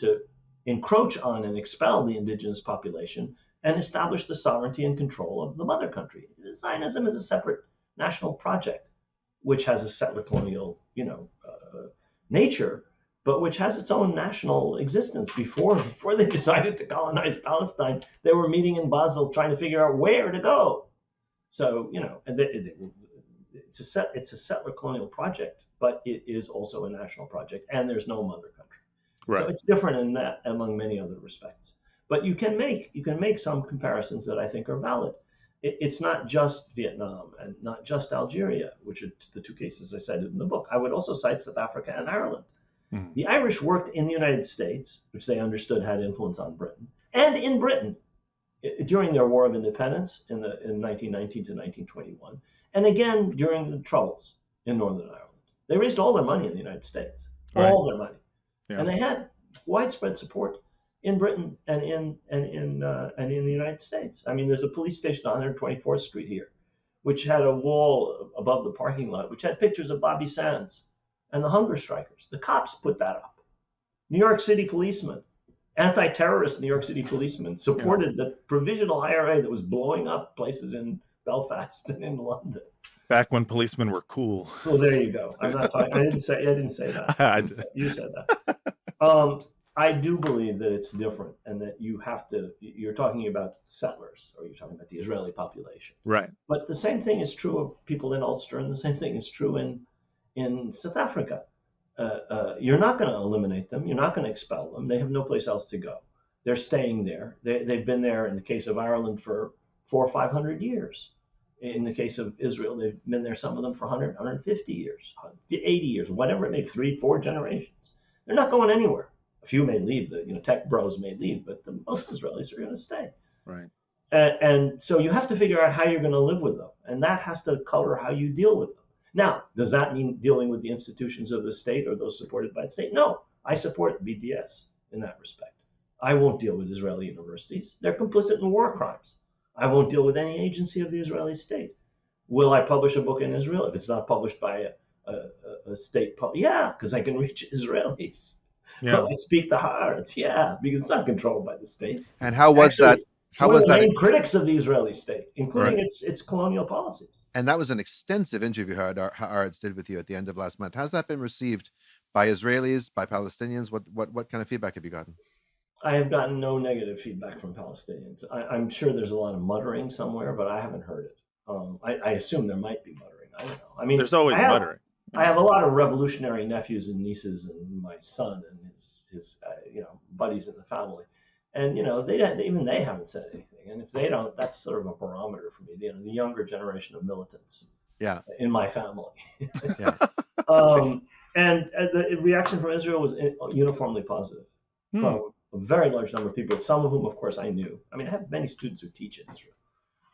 to encroach on and expel the indigenous population and establish the sovereignty and control of the mother country. Zionism is a separate national project, which has a settler colonial, nature, but which has its own national existence. Before they decided to colonize Palestine, they were meeting in Basel trying to figure out where to go. So, it's a settler colonial project, but it is also a national project, and there's no mother country. So it's different in that, among many other respects. But you can make some comparisons that I think are valid. It's not just Vietnam and not just Algeria, which are the two cases I cited in the book. I would also cite South Africa and Ireland. The Irish worked in the United States, which they understood had influence on Britain, and in Britain during their War of Independence in 1919 to 1921, and again during the Troubles in Northern Ireland. They raised all their money in the United States,
Right.
all their money,
Yeah.
and they had widespread support in Britain and in the United States. I mean, there's a police station on 124th Street here, which had a wall above the parking lot, which had pictures of Bobby Sands and the hunger strikers. The cops put that up. New York City policemen, anti-terrorist New York City policemen, supported the provisional IRA that was blowing up places in Belfast and in London.
Back when policemen were cool.
Well, there you go. I'm not talking. I didn't say that.
I did.
You said that. I do believe that it's different, and that you have to. You're talking about settlers, or you're talking about the Israeli population.
Right.
But the same thing is true of people in Ulster, and the same thing is true in South Africa. You're not going to eliminate them. You're not going to expel them. They have no place else to go. They're staying there. They've been there, in the case of Ireland, for 400 or 500 years. In the case of Israel, they've been there, some of them, for 100, 150 years, 80 years, whatever it may be, 3, 4 generations. They're not going anywhere. A few may leave, the tech bros may leave, but most Israelis are going to stay.
Right.
And so you have to figure out how you're going to live with them. And that has to color how you deal with them. Now, does that mean dealing with the institutions of the state or those supported by the state? No, I support BDS in that respect. I won't deal with Israeli universities. They're complicit in war crimes. I won't deal with any agency of the Israeli state. Will I publish a book in Israel if it's not published by a state? Yeah, because I can reach Israelis.
Yeah.
Will I speak to Haaretz? Yeah, because it's not controlled by the state.
And how was that?
How was that? Main critics of the Israeli state, including
Right.
its colonial policies.
And that was an extensive interview Haaretz did with you at the end of last month. How's that been received by Israelis, by Palestinians? What kind of feedback have you gotten?
I have gotten no negative feedback from Palestinians. I'm sure there's a lot of muttering somewhere, but I haven't heard it. I assume there might be muttering. I don't know. I mean,
There's always muttering.
I have a lot of revolutionary nephews and nieces, and my son and his buddies in the family, and they haven't said anything. And if they don't, that's sort of a barometer for me. The younger generation of militants.
Yeah.
In my family.
Yeah.
And the reaction from Israel was uniformly positive from a very large number of people, some of whom, of course, I knew. I mean, I have many students who teach in Israel.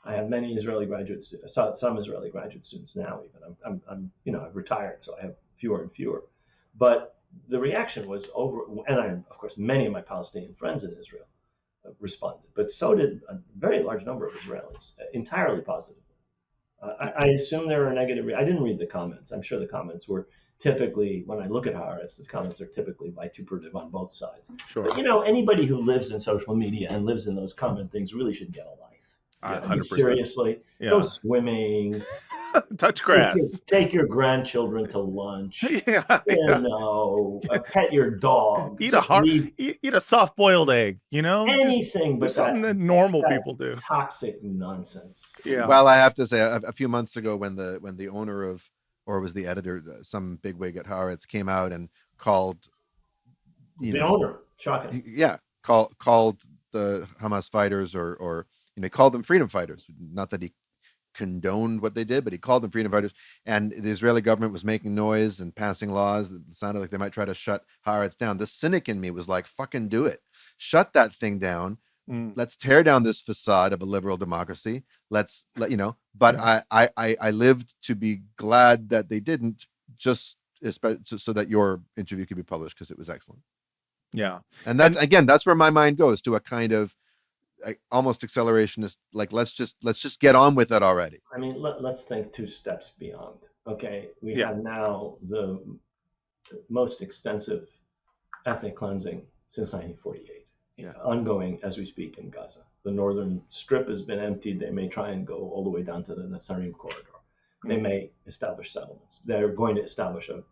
I have many Israeli graduates, some Israeli graduate students now. Even I've retired, so I have fewer and fewer. But the reaction was and of course, many of my Palestinian friends in Israel responded, but so did a very large number of Israelis, entirely positive. I assume there are negative. I didn't read the comments. I'm sure the comments were typically, when I look at Haaretz, the comments are typically vituperative on both sides.
Sure.
But anybody who lives in social media and lives in those comment things really should get a life.
100%.
Seriously, go swimming,
touch grass,
take your grandchildren to lunch. Pet your dog.
Eat a soft-boiled egg.
Anything, but
something that normal people do.
Toxic nonsense.
Yeah. Well, I have to say, a few months ago, when the owner of, or was the editor, some bigwig at Haaretz, came out and called
the owner, shocking.
Yeah, called the Hamas fighters or he called them freedom fighters. Not that he condoned what they did, but he called them freedom fighters. And the Israeli government was making noise and passing laws that sounded like they might try to shut Haaretz down. The cynic in me was like, fucking do it. Shut that thing down. Let's tear down this facade of a liberal democracy. But I lived to be glad that they didn't, just so that your interview could be published, because it was excellent.
Yeah.
And that's where my mind goes, to a kind of almost accelerationist, like let's just get on with it already.
I mean, let's think 2 steps beyond. Okay, we have now the most extensive ethnic cleansing since 1948, ongoing as we speak in Gaza. The northern strip has been emptied. They may try and go all the way down to the Netzarim corridor. They may establish settlements. They're going to establish a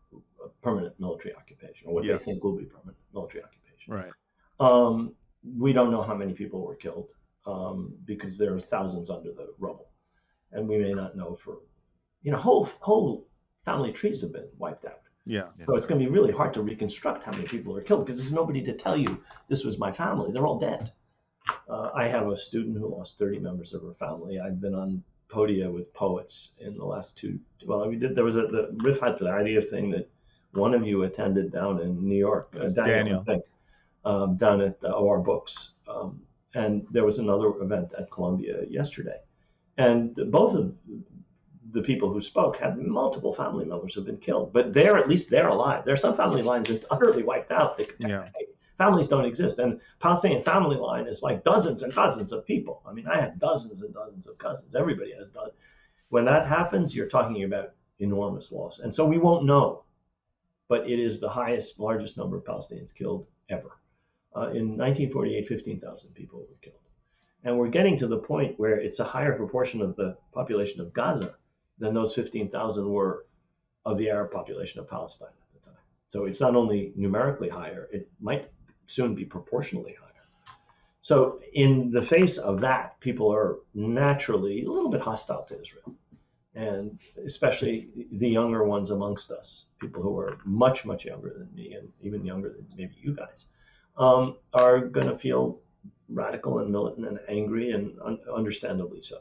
permanent military occupation, or what they think will be permanent military occupation.
Right.
We don't know how many people were killed because there are thousands under the rubble, and we may not know for, whole family trees have been wiped out.
Yeah.
So it's going to be really hard to reconstruct how many people are killed, because there's nobody to tell you this was my family. They're all dead. I have a student who lost 30 members of her family. I've been on podia with poets in the last 2. Well, there was the Rafaat Alareer thing that one of you attended down in New York. Daniel, I think. Down at OR Books. And there was another event at Columbia yesterday. And both of the people who spoke had multiple family members who've been killed, but at least they're alive. There are some family lines that are utterly wiped out. Families don't exist, and Palestinian family line is like dozens and dozens of people. I mean, I have dozens and dozens of cousins. Everybody has dozens. When that happens, you're talking about enormous loss, and so we won't know. But it is the largest number of Palestinians killed ever. In 1948, 15,000 people were killed. And we're getting to the point where it's a higher proportion of the population of Gaza than those 15,000 were of the Arab population of Palestine at the time. So it's not only numerically higher, it might soon be proportionally higher. So in the face of that, people are naturally a little bit hostile to Israel. And especially the younger ones amongst us, people who are much, much younger than me and even younger than maybe you guys, are going to feel radical and militant and angry, and understandably so.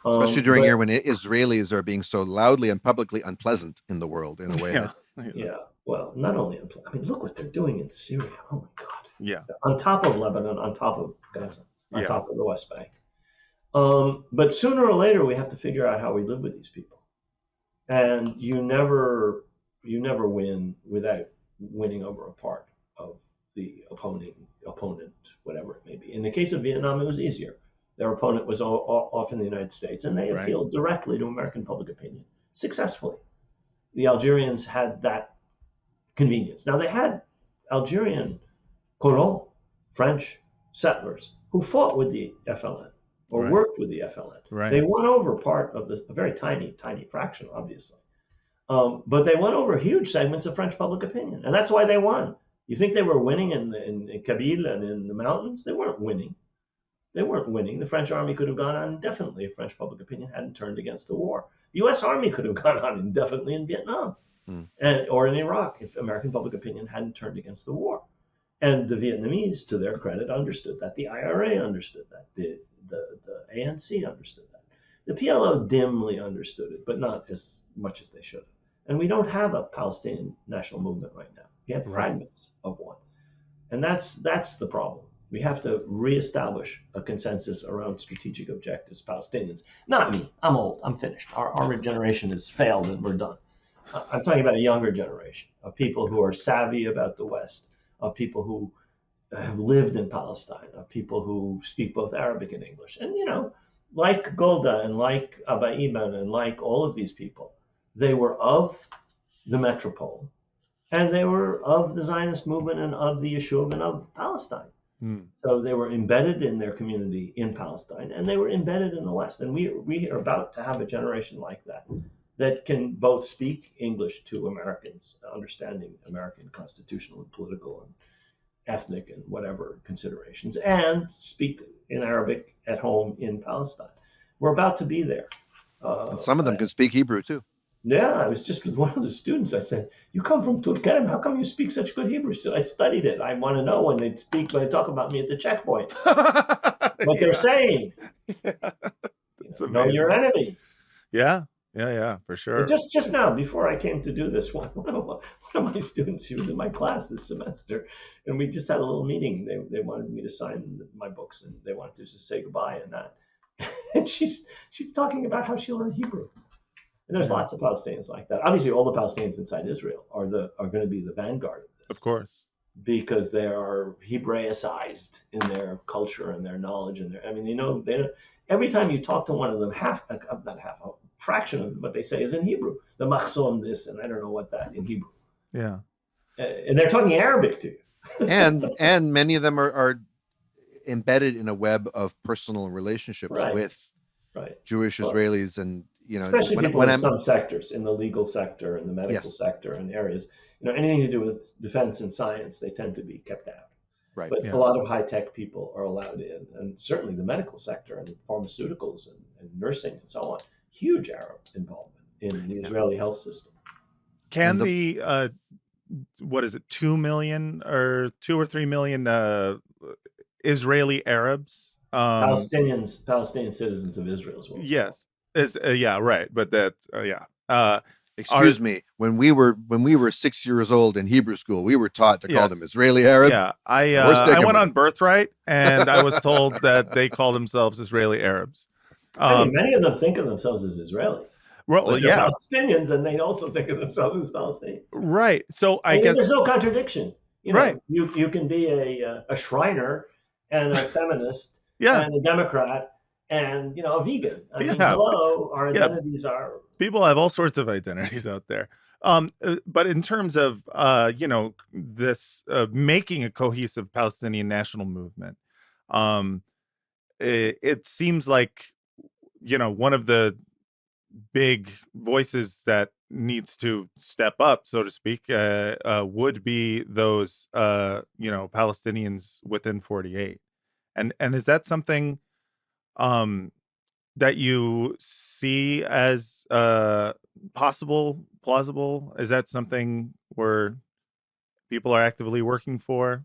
Especially during a year when Israelis are being so loudly and publicly unpleasant in the world in a way.
Yeah. Well, not only I mean, look what they're doing in Syria. Oh my God.
Yeah.
On top of Lebanon, on top of Gaza, on top of the West Bank. But sooner or later, we have to figure out how we live with these people. And you never win without winning over a part of the opponent, whatever it may be. In the case of Vietnam, it was easier. Their opponent was often the United States, and they appealed directly to American public opinion successfully. The Algerians had that convenience. Now, they had Algerian colons, French settlers, who fought with the FLN or worked with the FLN.
Right.
They won over part of a very tiny fraction, obviously. But they won over huge segments of French public opinion, and that's why they won. You think they were winning in Kabyle and in the mountains? They weren't winning. The French army could have gone on indefinitely if French public opinion hadn't turned against the war. The U.S. Army could have gone on indefinitely in Vietnam or in Iraq if American public opinion hadn't turned against the war. And the Vietnamese, to their credit, understood that. The IRA understood that. The ANC understood that. The PLO dimly understood it, but not as much as they should have. And we don't have a Palestinian national movement right now. We have fragments of one. And that's the problem. We have to reestablish a consensus around strategic objectives, Palestinians. Not me. I'm old. I'm finished. Our generation has failed and we're done. I'm talking about a younger generation of people who are savvy about the West, of people who have lived in Palestine, of people who speak both Arabic and English. And, like Golda and like Abba Eban and like all of these people, they were of the metropole, and they were of the Zionist movement and of the Yishuv and of Palestine. So they were embedded in their community in Palestine, and they were embedded in the West. And we are about to have a generation like that can both speak English to Americans, understanding American constitutional and political and ethnic and whatever considerations, and speak in Arabic at home in Palestine. We're about to be there.
And some of them can speak Hebrew too.
Yeah, I was just with one of the students. I said, "You come from Turkey. How come you speak such good Hebrew?" She said, "I studied it. I want to know when they talk about me at the checkpoint, what they're saying. Know your enemy."
Yeah, for sure.
But just now, before I came to do this, one of my students, she was in my class this semester, and we just had a little meeting. They wanted me to sign my books, and they wanted to just say goodbye and that. And she's talking about how she learned Hebrew. And there's lots of Palestinians like that. Obviously, all the Palestinians inside Israel are going to be the vanguard of this.
Of course.
Because they are Hebraicized in their culture and their knowledge and they know every time you talk to one of them, a fraction of what they say is in Hebrew. The machzom this and I don't know what that in Hebrew.
Yeah.
And they're talking Arabic to you.
and many of them are embedded in a web of personal relationships with Jewish Israelis and
especially people in some sectors, in the legal sector and the medical sector and areas, anything to do with defense and science, they tend to be kept out.
Right.
But a lot of high-tech people are allowed in, and certainly the medical sector and pharmaceuticals and nursing and so on, huge Arab involvement in the Israeli health system.
Can the 2 million or 2 or 3 million Israeli Arabs,
Palestinian citizens of Israel as well.
Yes. Right. But that,
excuse me. When we were 6 years old in Hebrew school, we were taught to call them Israeli Arabs.
Yeah, I went on Birthright, and I was told that they call themselves Israeli Arabs.
Many of them think of themselves as Israelis.
Well,
But they're
yeah,
Palestinians, and they also think of themselves as Palestinians.
right. So I
And
guess
there's no contradiction.
right.
You can be a Shriner and a feminist
Yeah,
and a Democrat and a vegan. I mean,
yeah,
hello, our
yeah.
identities are.
People have all sorts of identities out there. But in terms of this making a cohesive Palestinian national movement, um, it seems like one of the big voices that needs to step up, so to speak, would be those Palestinians within 48. And is that something um that you see as possible, plausible? Is that something where people are actively working for?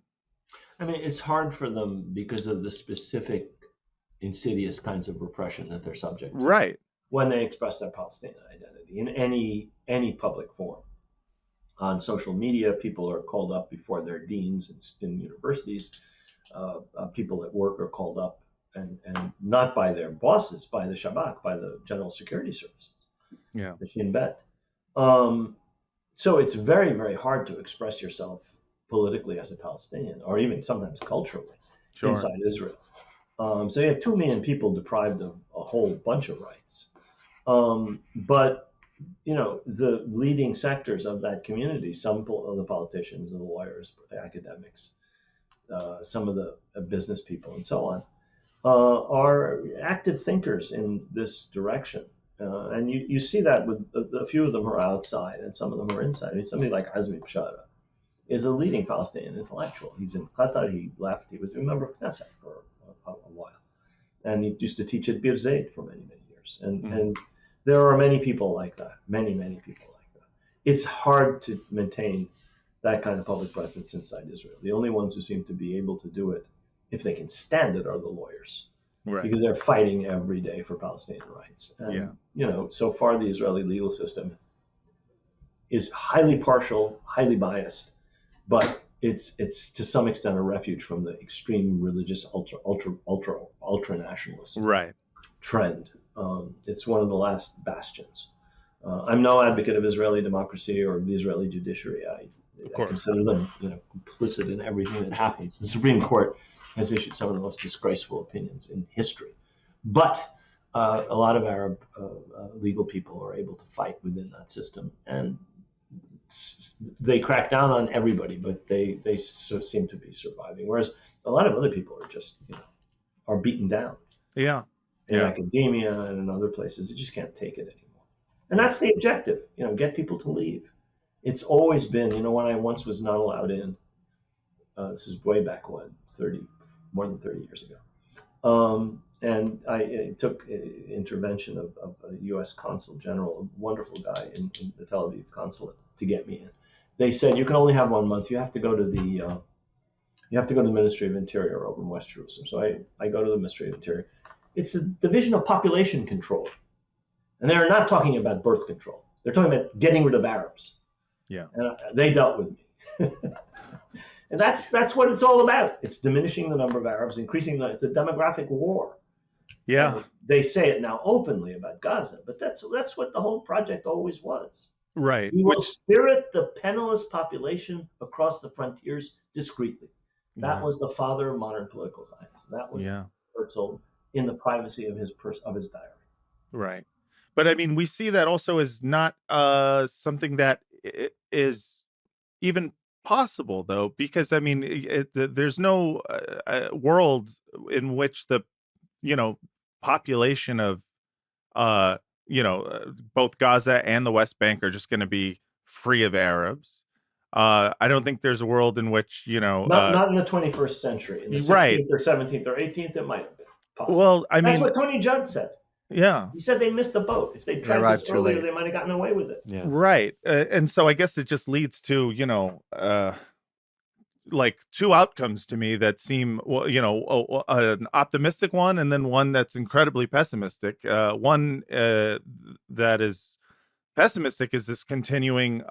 I mean, it's hard for them because of the specific insidious kinds of repression that they're subject to
Right.
when they express their Palestinian identity in any public forum. On social media, people are called up before their deans in universities. People at work are called up, and not by their bosses, by the Shabak, by the General Security Services,
Yeah.
the Shin Bet. So it's very, very hard to express yourself politically as a Palestinian, or even sometimes culturally,
Sure.
inside Israel. So you have 2 million people deprived of a whole bunch of rights. But the leading sectors of that community, some of the politicians, the lawyers, the academics, some of the business people, and so on, are active thinkers in this direction. And you see that with a few of them are outside and some of them are inside. I mean, somebody like Azmi Bashara is a leading Palestinian intellectual. He's in Qatar. He left. He was a member of Knesset for a while. And he used to teach at Bir Zaid for many, many years. And there are many people like that, many, many people like that. It's hard to maintain that kind of public presence inside Israel. The only ones who seem to be able to do it, if they can stand it, are the lawyers.
Right.
Because they're fighting every day for Palestinian rights. And, so far the Israeli legal system is highly partial, highly biased, but it's to some extent a refuge from the extreme religious ultra nationalist trend. It's one of the last bastions. I'm no advocate of Israeli democracy or the Israeli judiciary. I consider them, complicit in everything that happens. The Supreme Court has issued some of the most disgraceful opinions in history, but a lot of Arab legal people are able to fight within that system, and they crack down on everybody, but they seem to be surviving. Whereas a lot of other people are just are beaten down.
Yeah.
In academia and in other places, you just can't take it anymore. And that's the objective, get people to leave. It's always been, when I once was not allowed in, this is way back when, more than 30 years ago. And I took intervention of a U.S. consul general, a wonderful guy in the Tel Aviv consulate, to get me in. They said, you can only have 1 month. You have to go to the Ministry of Interior over in West Jerusalem. So I go to the Ministry of Interior. It's the Division of Population Control. And they're not talking about birth control. They're talking about getting rid of Arabs.
Yeah.
And they dealt with me. And that's what it's all about. It's diminishing the number of Arabs, it's a demographic war.
Yeah.
They say it now openly about Gaza, but that's what the whole project always was.
Right.
We will spirit the penniless population across the frontiers discreetly. That was the father of modern political science. That was Herzl in the privacy of his diary.
Right. But I mean, we see that also as not something that is even possible, though, because I mean, there's no world in which the population of both Gaza and the West Bank are just going to be free of Arabs. I don't think there's a world in which
not in the 21st century. In the 16th or 17th or 18th, it might have been possible.
Well,
that's what Tony Judd said.
Yeah.
He said they missed the boat. If they tried this earlier, they might have gotten away with it.
Yeah.
Right. And so I guess it just leads to, like 2 outcomes to me that seem, an optimistic one and then one that's incredibly pessimistic. One that is pessimistic is this continuing,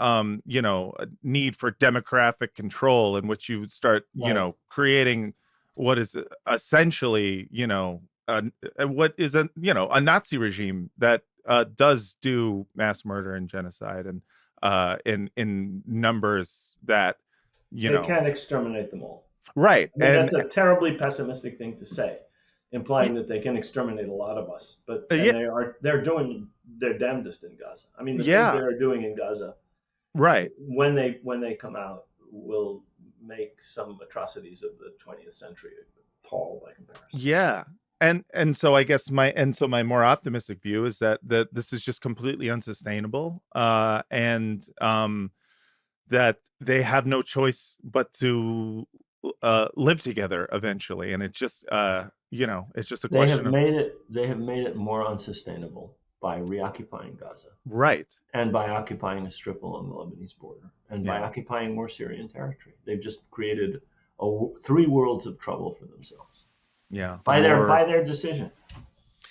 need for demographic control in which you start, creating what is essentially, what is a Nazi regime that does do mass murder and genocide, and in numbers that
they can't exterminate them all.
Right.
I mean, that's a terribly pessimistic thing to say, implying that they can exterminate a lot of us. But they're doing their damnedest in Gaza. I mean, the things they are doing in Gaza,
right,
when they come out, will make some atrocities of the 20th century appall by comparison.
Yeah. And so I guess my more optimistic view is that this is just completely unsustainable, and that they have no choice but to live together eventually, and it's just it's just a question
they have made it more unsustainable by reoccupying Gaza,
right,
and by occupying a strip along the Lebanese border, and by occupying more Syrian territory. They've just created 3 worlds of trouble for themselves.
Yeah,
by their decision.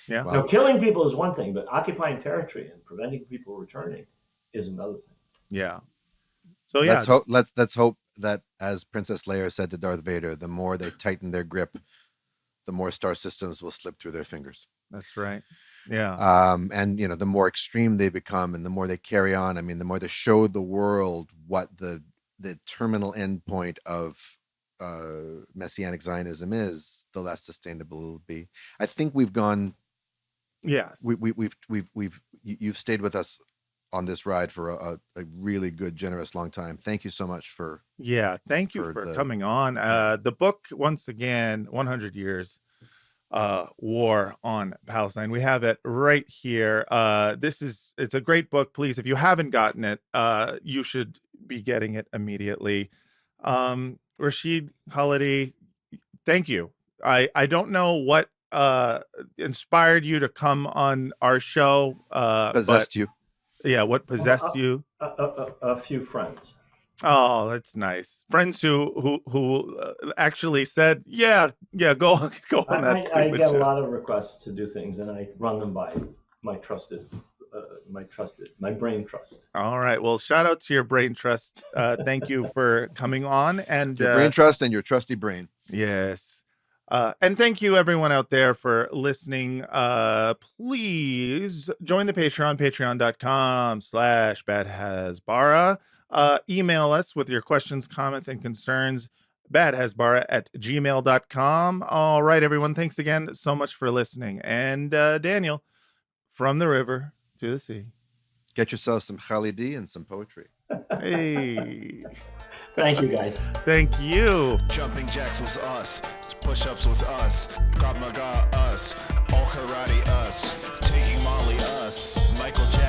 Yeah.
Now, killing people is one thing, but occupying territory and preventing people returning is another thing.
Yeah. So yeah,
let's hope that, as Princess Leia said to Darth Vader, the more they tighten their grip, the more star systems will slip through their fingers.
That's right. Yeah.
And the more extreme they become, and the more they carry on. I mean, the more they show the world what the terminal endpoint of Messianic Zionism is, the less sustainable it will be. I think we've gone.
Yes.
You've stayed with us on this ride for a really good, generous, long time. Thank you so much for.
Yeah, thank you for coming on. The book, once again, 100 Years War on Palestine. We have it right here. It's a great book. Please, if you haven't gotten it, you should be getting it immediately. Rashid Khalidi, thank you. I don't know what inspired you to come on our show.
Possessed you.
Yeah, what possessed you?
A few friends.
Oh, that's nice. Friends who actually said, yeah, go on that stupid
I get
show.
a lot of requests to do things, and I run them by my brain trust.
All right. Well, shout out to your brain trust. Thank you for coming on, and
your brain trust and your trusty brain.
Yes. And thank you everyone out there for listening. Please join the Patreon, patreon.com/badhasbara. Email us with your questions, comments, and concerns, badhasbara@gmail.com. All right, everyone. Thanks again so much for listening. And Daniel, from the river to the sea.
Get yourself some Khalidi and some poetry.
Hey.
Thank you, guys.
Thank you.
Jumping jacks was us. Push-ups was us. Krav Maga us. All karate us. Taking Molly us. Michael J.